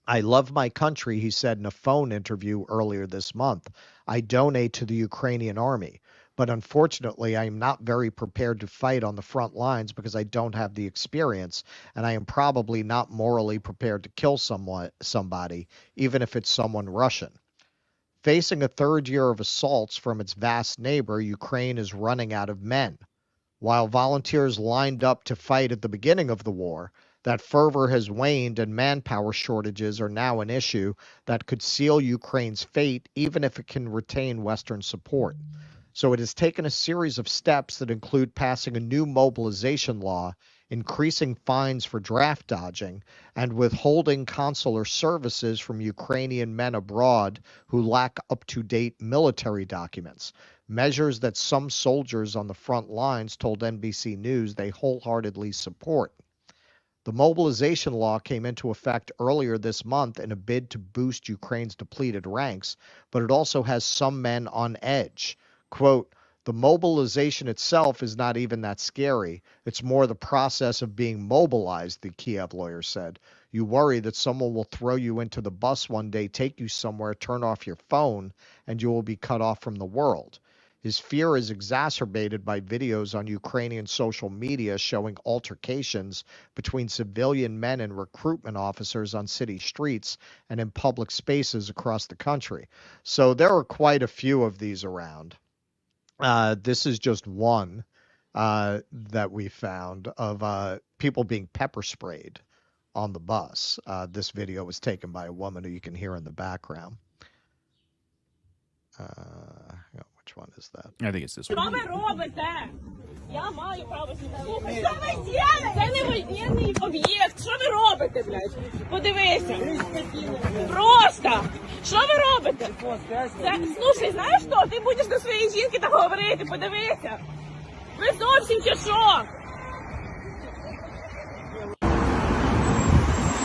I love my country, he said in a phone interview earlier this month. I donate to the Ukrainian army, but unfortunately I am not very prepared to fight on the front lines because I don't have the experience, and I am probably not morally prepared to kill somebody, even if it's someone Russian. Facing a third year of assaults from its vast neighbor, Ukraine is running out of men. While volunteers lined up to fight at the beginning of the war, that fervor has waned and manpower shortages are now an issue that could seal Ukraine's fate even if it can retain Western support. So it has taken a series of steps that include passing a new mobilization law, increasing fines for draft dodging, and withholding consular services from Ukrainian men abroad who lack up-to-date military documents, measures that some soldiers on the front lines told NBC News they wholeheartedly support. The mobilization law came into effect earlier this month in a bid to boost Ukraine's depleted ranks, but it also has some men on edge. Quote, the mobilization itself is not even that scary. It's more the process of being mobilized, the Kiev lawyer said. You worry that someone will throw you into the bus one day, take you somewhere, turn off your phone, and you will be cut off from the world. His fear is exacerbated by videos on Ukrainian social media showing altercations between civilian men and recruitment officers on city streets and in public spaces across the country. So there are quite a few of these around. This is just one that we found of people being pepper sprayed on the bus. This video was taken by a woman who you can hear in the background. Which one is that? I think it's this one. Що ви робите? Я маю право знімати. Що ви робите? Це не воєнний об'єкт. Що ви робите, блядь? Подивися. Просто. Що ви робите? Слушай, знаєш що? Ти будеш до своєї жінки так говорити. Подивися. Ви зовсім чи що?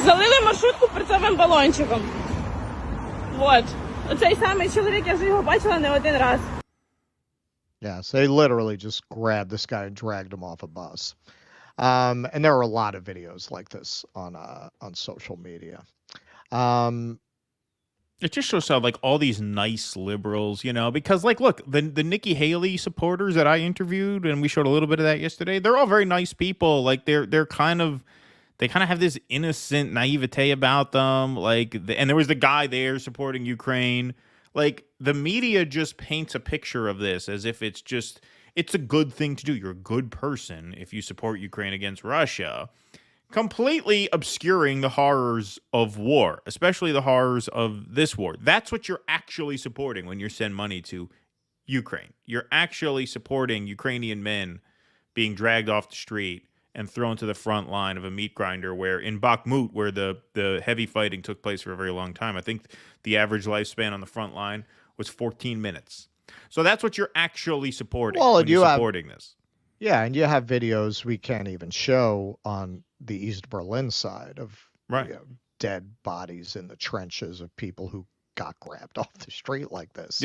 Залили маршрутку перцовим балончиком. Вот. Оцей самий чоловік, я вже його бачила не один раз. Yeah, so they literally just grabbed this guy and dragged him off a bus. And there are a lot of videos like this on social media. It just shows how like all these nice liberals, you know, because like, look, the Nikki Haley supporters that I interviewed, and we showed a little bit of that yesterday, they're all very nice people. Like they kind of have this innocent naivete about them. Like, and there was the guy there supporting Ukraine. Like, the media just paints a picture of this as if it's it's a good thing to do. You're a good person if you support Ukraine against Russia, completely obscuring the horrors of war, especially the horrors of this war. That's what you're actually supporting when you send money to Ukraine. You're actually supporting Ukrainian men being dragged off the street and thrown to the front line of a meat grinder, where in Bakhmut, where the heavy fighting took place for a very long time, I think the average lifespan on the front line was 14 minutes. So that's what you're actually supporting when you're supporting this. Yeah, and you have videos we can't even show on the East Berlin side of dead bodies in the trenches of people who got grabbed off the street like this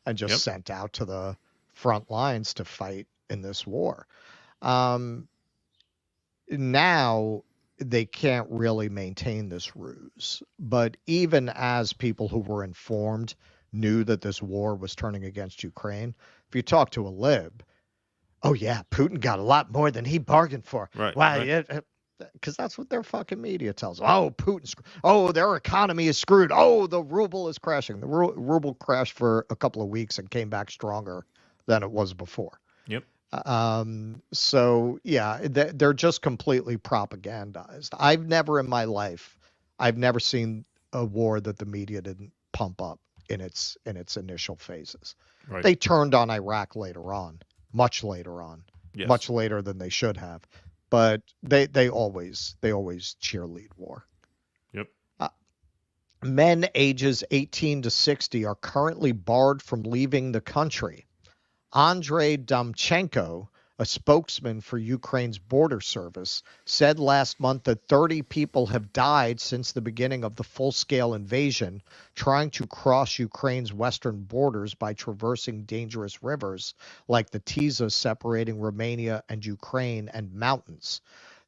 and just sent out to the front lines to fight in this war. Now they can't really maintain this ruse, but even as people who were informed knew that this war was turning against Ukraine, if you talk to a lib, oh yeah, Putin got a lot more than he bargained for. Right. Why? Because that's what their fucking media tells them. Oh, Putin's. Oh, their economy is screwed. Oh, the ruble is crashing. The ruble crashed for a couple of weeks and came back stronger than it was before. Yep. So yeah, they're just completely propagandized. I've never in my life, I've never seen a war that the media didn't pump up in its initial phases. Right. They turned on Iraq later on, much later on, much later than they should have, but they always cheerlead war. Yep. Men ages 18 to 60 are currently barred from leaving the country. Andrei Domchenko, a spokesman for Ukraine's border service, said last month that 30 people have died since the beginning of the full-scale invasion, trying to cross Ukraine's western borders by traversing dangerous rivers like the Tisa separating Romania and Ukraine and mountains.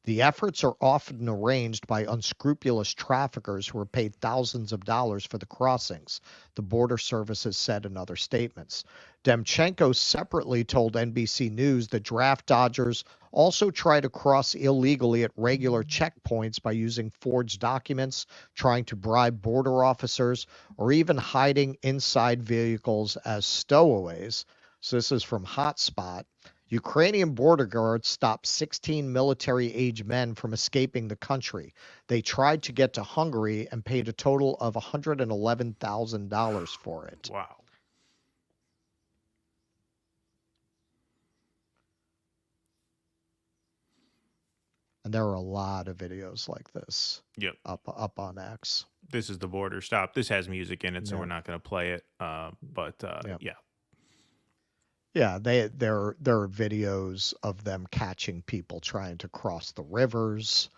The efforts are often arranged by unscrupulous traffickers who are paid thousands of dollars for the crossings, the border service has said in other statements. Demchenko separately told NBC News that draft dodgers also try to cross illegally at regular checkpoints by using forged documents, trying to bribe border officers, or even hiding inside vehicles as stowaways. So this is from Hotspot. Ukrainian border guards stopped 16 military-age men from escaping the country. They tried to get to Hungary and paid a total of $111,000 for it. Wow. And there are a lot of videos like this. Yep. Up on X. This is the border stop. This has music in it, so we're not going to play it. Yeah. Yeah, there are videos of them catching people trying to cross the rivers.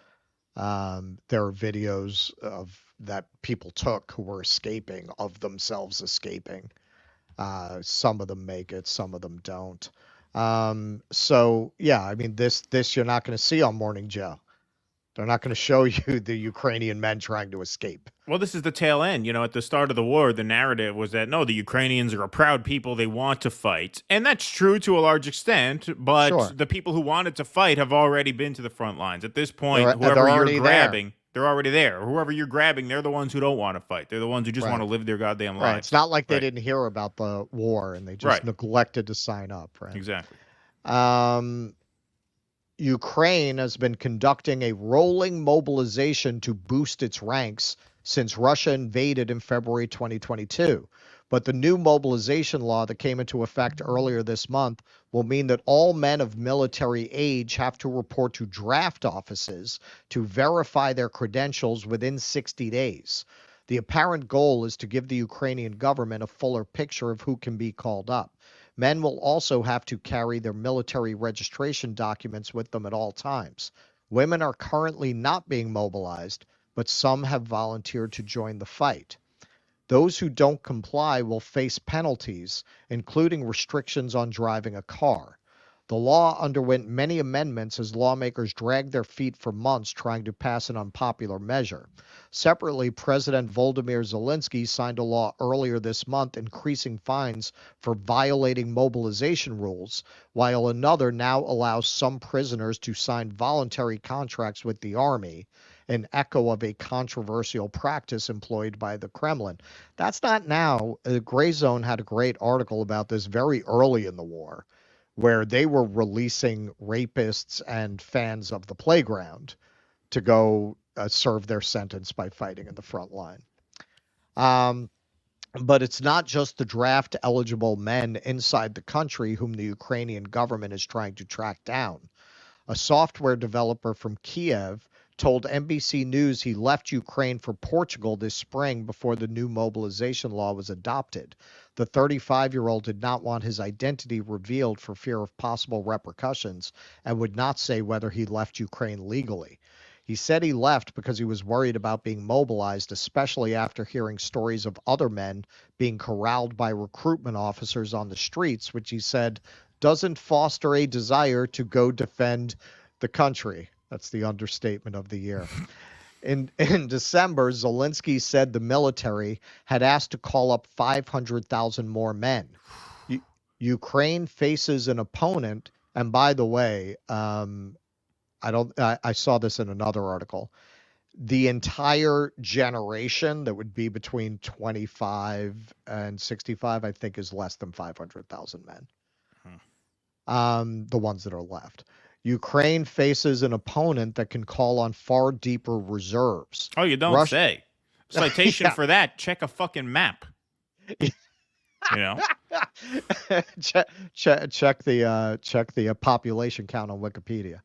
There are videos of that people took who were escaping, of themselves escaping. Some of them make it, some of them don't. So yeah, I mean this you're not going to see on Morning Joe. They're not going to show you the Ukrainian men trying to escape. Well, this is the tail end. You know, at the start of the war, the narrative was that, no, the Ukrainians are a proud people. They want to fight. And that's true to a large extent. But the people who wanted to fight have already been to the front lines. At this point, whoever you're grabbing, they're already there. Whoever you're grabbing, they're the ones who don't want to fight. They're the ones who just want to live their goddamn lives. Right. It's not like they didn't hear about the war and they just neglected to sign up. Right. Exactly. Ukraine has been conducting a rolling mobilization to boost its ranks since Russia invaded in February 2022. But the new mobilization law that came into effect earlier this month will mean that all men of military age have to report to draft offices to verify their credentials within 60 days. The apparent goal is to give the Ukrainian government a fuller picture of who can be called up. Men will also have to carry their military registration documents with them at all times. Women are currently not being mobilized, but some have volunteered to join the fight. Those who don't comply will face penalties, including restrictions on driving a car. The law underwent many amendments as lawmakers dragged their feet for months trying to pass an unpopular measure. Separately, President Volodymyr Zelensky signed a law earlier this month increasing fines for violating mobilization rules, while another now allows some prisoners to sign voluntary contracts with the army, an echo of a controversial practice employed by the Kremlin. That's not now. Gray Zone had a great article about this very early in the war, where they were releasing rapists and fans of the playground to go serve their sentence by fighting in the front line. But it's not just the draft-eligible men inside the country whom the Ukrainian government is trying to track down. A software developer from Kiev told NBC News he left Ukraine for Portugal this spring before the new mobilization law was adopted. The 35-year-old did not want his identity revealed for fear of possible repercussions and would not say whether he left Ukraine legally. He said he left because he was worried about being mobilized, especially after hearing stories of other men being corralled by recruitment officers on the streets, which he said doesn't foster a desire to go defend the country. That's the understatement of the year. In December, Zelensky said the military had asked to call up 500,000 more men. Ukraine faces an opponent, and by the way, I saw this in another article. The entire generation that would be between 25 and 65, I think, is less than 500,000 men. The ones that are left. Ukraine faces an opponent that can call on far deeper reserves. Oh, you don't say. Citation for that. Check a fucking map. You know, check the population count on Wikipedia.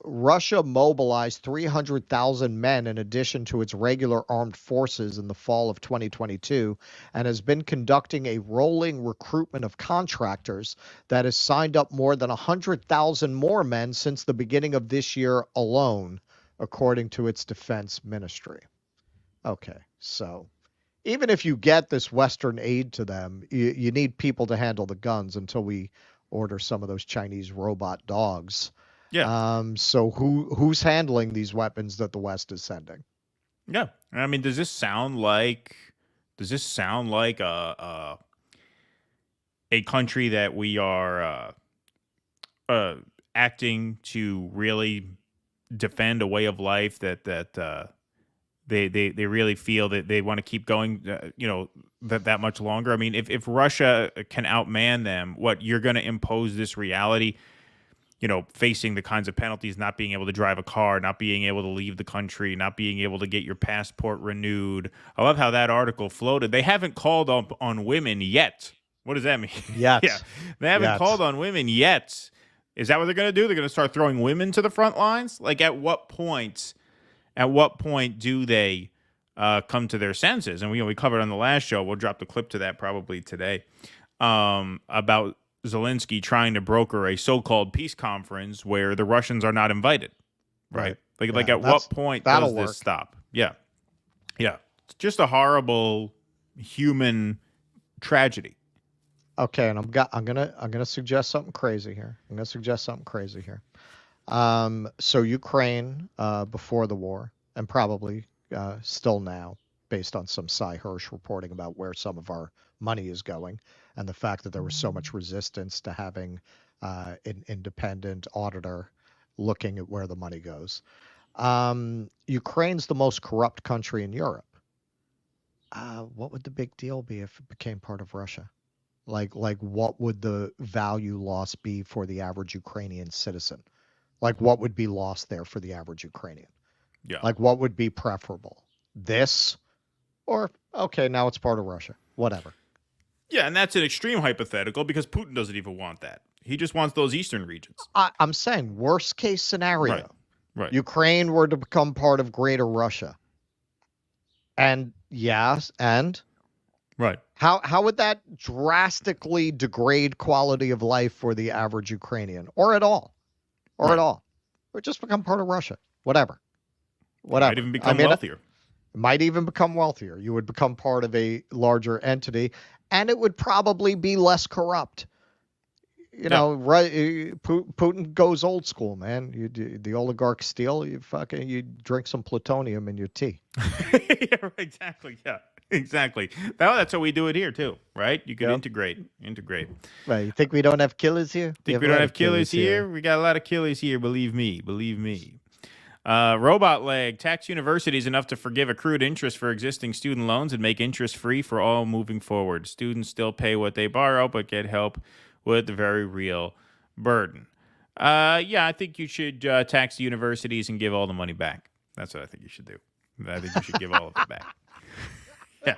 Russia mobilized 300,000 men in addition to its regular armed forces in the fall of 2022 and has been conducting a rolling recruitment of contractors that has signed up more than 100,000 more men since the beginning of this year alone, according to its defense ministry. Okay, so even if you get this Western aid to them, you need people to handle the guns until we order some of those Chinese robot dogs. Yeah. So who's handling these weapons that the West is sending? Yeah. I mean, does this sound like a country that we are acting to really defend a way of life that they really feel that they want to keep going, that much longer? I mean, if Russia can outman them, you're going to impose this reality, facing the kinds of penalties, not being able to drive a car, not being able to leave the country, not being able to get your passport renewed. I love how that article floated. They haven't called up on women yet. What does that mean? Yet. Yeah. They haven't called on women yet. Is that what they're going to do? They're going to start throwing women to the front lines? Like, at what point do they come to their senses? And we covered on the last show, we'll drop the clip to that probably today, about Zelensky trying to broker a so-called peace conference where the Russians are not invited, right? Like at what point does this stop? Yeah. It's just a horrible human tragedy. Okay, and I'm gonna suggest something crazy here. So Ukraine, before the war, and probably still now, based on some Cy Hirsch reporting about where some of our money is going, and the fact that there was so much resistance to having an independent auditor looking at where the money goes. Ukraine's the most corrupt country in Europe. What would the big deal be if it became part of Russia? Like what would the value loss be for the average Ukrainian citizen? Like, what would be lost there for the average Ukrainian? Yeah. Like, what would be preferable? This, or, okay, now it's part of Russia. Whatever. Yeah, and that's an extreme hypothetical because Putin doesn't even want that. He just wants those eastern regions. I'm saying worst case scenario. Right. Ukraine were to become part of Greater Russia. And yes, and right. How would that drastically degrade quality of life for the average Ukrainian, or at all? Or just become part of Russia. Whatever. Might even become wealthier. Might even become wealthier. You would become part of a larger entity, and it would probably be less corrupt. Right? Putin goes old school, man. The oligarchs steal. You drink some plutonium in your tea. Yeah, exactly. Yeah, exactly. That's how we do it here too, right? You can integrate. Right. You think we don't have killers here? Think we don't have killers here? We got a lot of killers here. Believe me. Robot leg. Tax universities enough to forgive accrued interest for existing student loans and make interest free for all moving forward. Students still pay what they borrow, but get help with a very real burden. Yeah, I think you should tax the universities and give all the money back. That's what I think you should do. I think you should give all of it back. Yeah.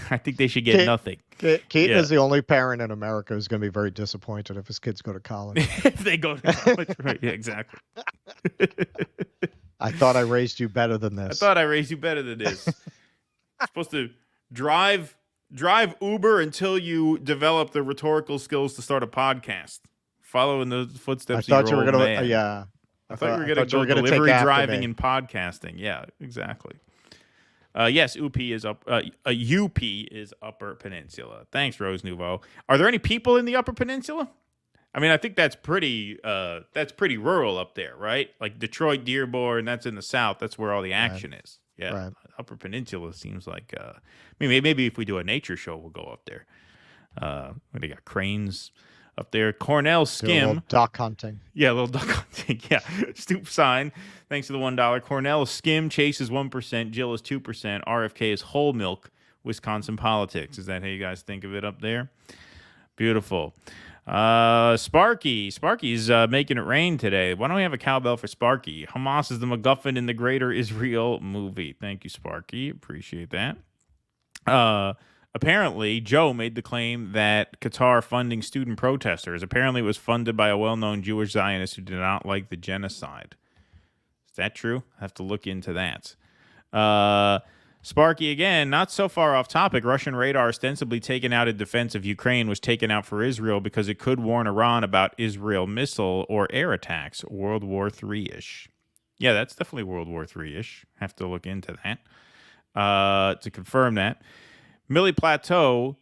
I think they should get nothing. Keaton is the only parent in America who's going to be very disappointed if his kids go to college. If they go to college, right? Yeah, exactly. I thought I raised you better than this. I thought I raised you better than this. You're supposed to drive Uber until you develop the rhetorical skills to start a podcast. Follow in the footsteps of your old man. Yeah. I thought you were going to go delivery driving and podcasting. Yeah, exactly. Yes, UP is Upper Peninsula. Thanks, Rose Nouveau. Are there any people in the Upper Peninsula? I mean, I think that's pretty rural up there, right? Like Detroit, Dearborn, that's in the south. That's where all the action is. Yeah, right. Upper Peninsula seems like. Maybe if we do a nature show, we'll go up there. They got cranes up there. Cornell Skim. A little duck hunting. Yeah, a little duck hunting. Yeah. Stoop sign. Thanks to the $1. Cornell Skim. Chase is 1%. Jill is 2%. RFK is whole milk. Wisconsin politics. Is that how you guys think of it up there? Beautiful. Sparky's making it rain today. Why don't we have a cowbell for Sparky? Hamas is the MacGuffin in the greater Israel movie. Thank you, Sparky. Appreciate that. Apparently, Joe made the claim that Qatar funding student protesters apparently was funded by a well-known Jewish Zionist who did not like the genocide. Is that true? I have to look into that. Sparky, again, not so far off topic. Russian radar ostensibly taken out in defense of Ukraine was taken out for Israel because it could warn Iran about Israel missile or air attacks. World War III-ish. Yeah, that's definitely World War III-ish. Have to look into that to confirm that. Millie Plateau,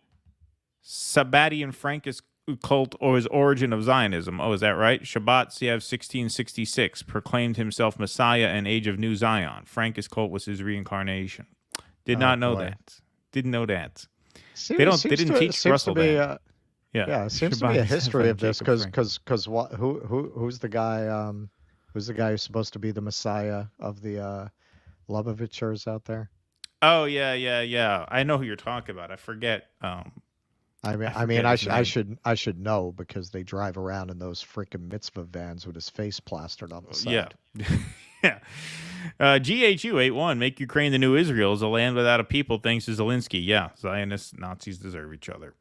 Sabbatian Frankist cult or his origin of Zionism. Oh, is that right? Shabbat Siev 1666 proclaimed himself Messiah and Age of New Zion. Frankist cult was his reincarnation. Did not know that. Didn't know that. They didn't teach Russell that. Yeah, it seems to be a history of this because who's the guy? Who's the guy who's supposed to be the Messiah of the Lubavitchers out there? Oh yeah. I know who you're talking about. I forget. I should know because they drive around in those freaking mitzvah vans with his face plastered on the side. Yeah. GHU81, make Ukraine the new Israel is a land without a people, thanks to Zelensky. Yeah, Zionists, Nazis deserve each other.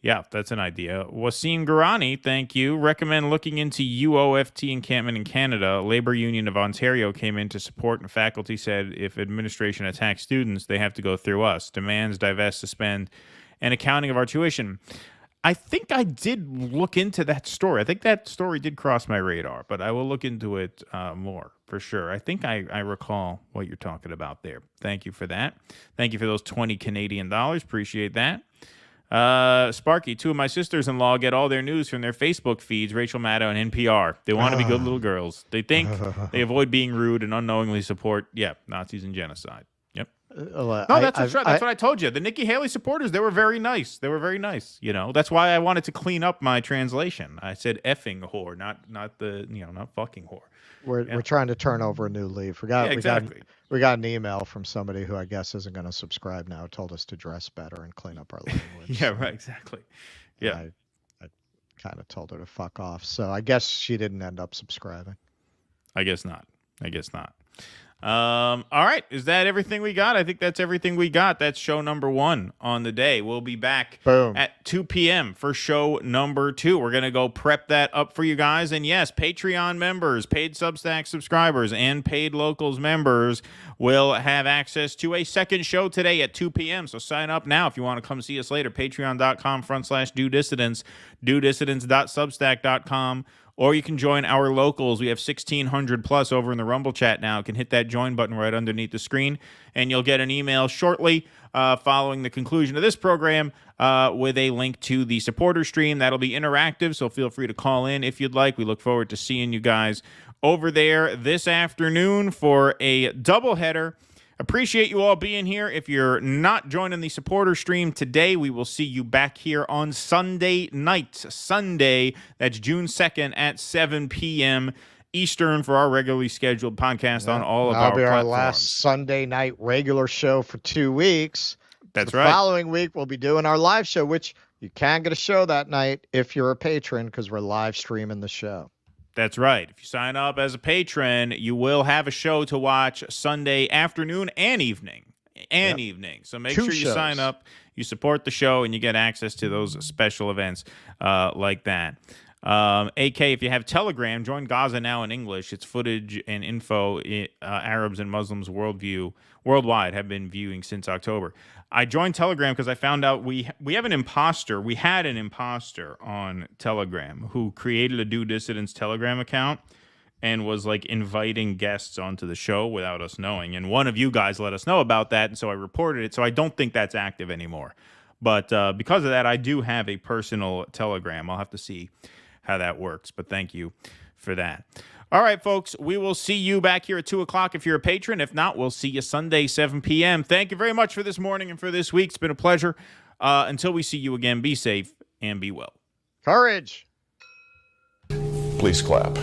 Yeah, that's an idea. Wasim Garani, thank you. Recommend looking into UOFT encampment in Canada. Labor Union of Ontario came in to support, and faculty said if administration attacks students, they have to go through us. Demands, divest, suspend, and accounting of our tuition. I think I did look into that story. I think that story did cross my radar, but I will look into it more for sure. I think I recall what you're talking about there. Thank you for that. Thank you for those 20 Canadian dollars. Appreciate that. Sparky, two of my sisters-in-law get all their news from their Facebook feeds, Rachel Maddow and NPR. They want to be good little girls. They think they avoid being rude and unknowingly support, Nazis and genocide. Yep. That's what I told you. The Nikki Haley supporters, they were very nice. That's why I wanted to clean up my translation. I said effing whore, not fucking whore. We're trying to turn over a new leaf. We got an email from somebody who I guess isn't going to subscribe now. Told us to dress better and clean up our language. Yeah, right. Exactly. Yeah. I kind of told her to fuck off. So I guess she didn't end up subscribing. I guess not. All right. Is that everything we got? I think that's everything we got. That's show number 1 on the day. We'll be back at 2 p.m. for show number 2. We're going to go prep that up for you guys. And yes, Patreon members, paid Substack subscribers, and paid Locals members will have access to a second show today at 2 p.m. So sign up now if you want to come see us later. Patreon.com/DoDissidents, DoDissidents.substack.com. Or you can join our locals. We have 1,600 plus over in the Rumble chat now. You can hit that join button right underneath the screen, and you'll get an email shortly following the conclusion of this program with a link to the supporter stream. That'll be interactive, so feel free to call in if you'd like. We look forward to seeing you guys over there this afternoon for a doubleheader. Appreciate you all being here. If you're not joining the supporter stream today, we will see you back here on Sunday night. Sunday, that's June 2nd at 7 p.m. Eastern for our regularly scheduled podcast on all of our platforms. That'll be our last Sunday night regular show for 2 weeks. That's the right. Following week, we'll be doing our live show, which You can get a show that night if you're a patron because we're live streaming the show. That's right. If you sign up as a patron, you will have a show to watch Sunday afternoon and evening. So make sure you sign up, you support the show, and you get access to those special events like that. AK, if you have Telegram, join Gaza Now in English. It's footage and info Arabs and Muslims worldwide have been viewing since October. I joined Telegram because I found out we have an imposter. We had an imposter on Telegram who created a Due Dissidents Telegram account and was like inviting guests onto the show without us knowing. And one of you guys let us know about that, and so I reported it. So I don't think that's active anymore. But because of that, I do have a personal Telegram. I'll have to see how that works. But thank you for that. All right, folks, we will see you back here at 2 o'clock if you're a patron. If not, we'll see you Sunday, 7 p.m. Thank you very much for this morning and for this week. It's been a pleasure. Until we see you again, be safe and be well. Courage. Please clap.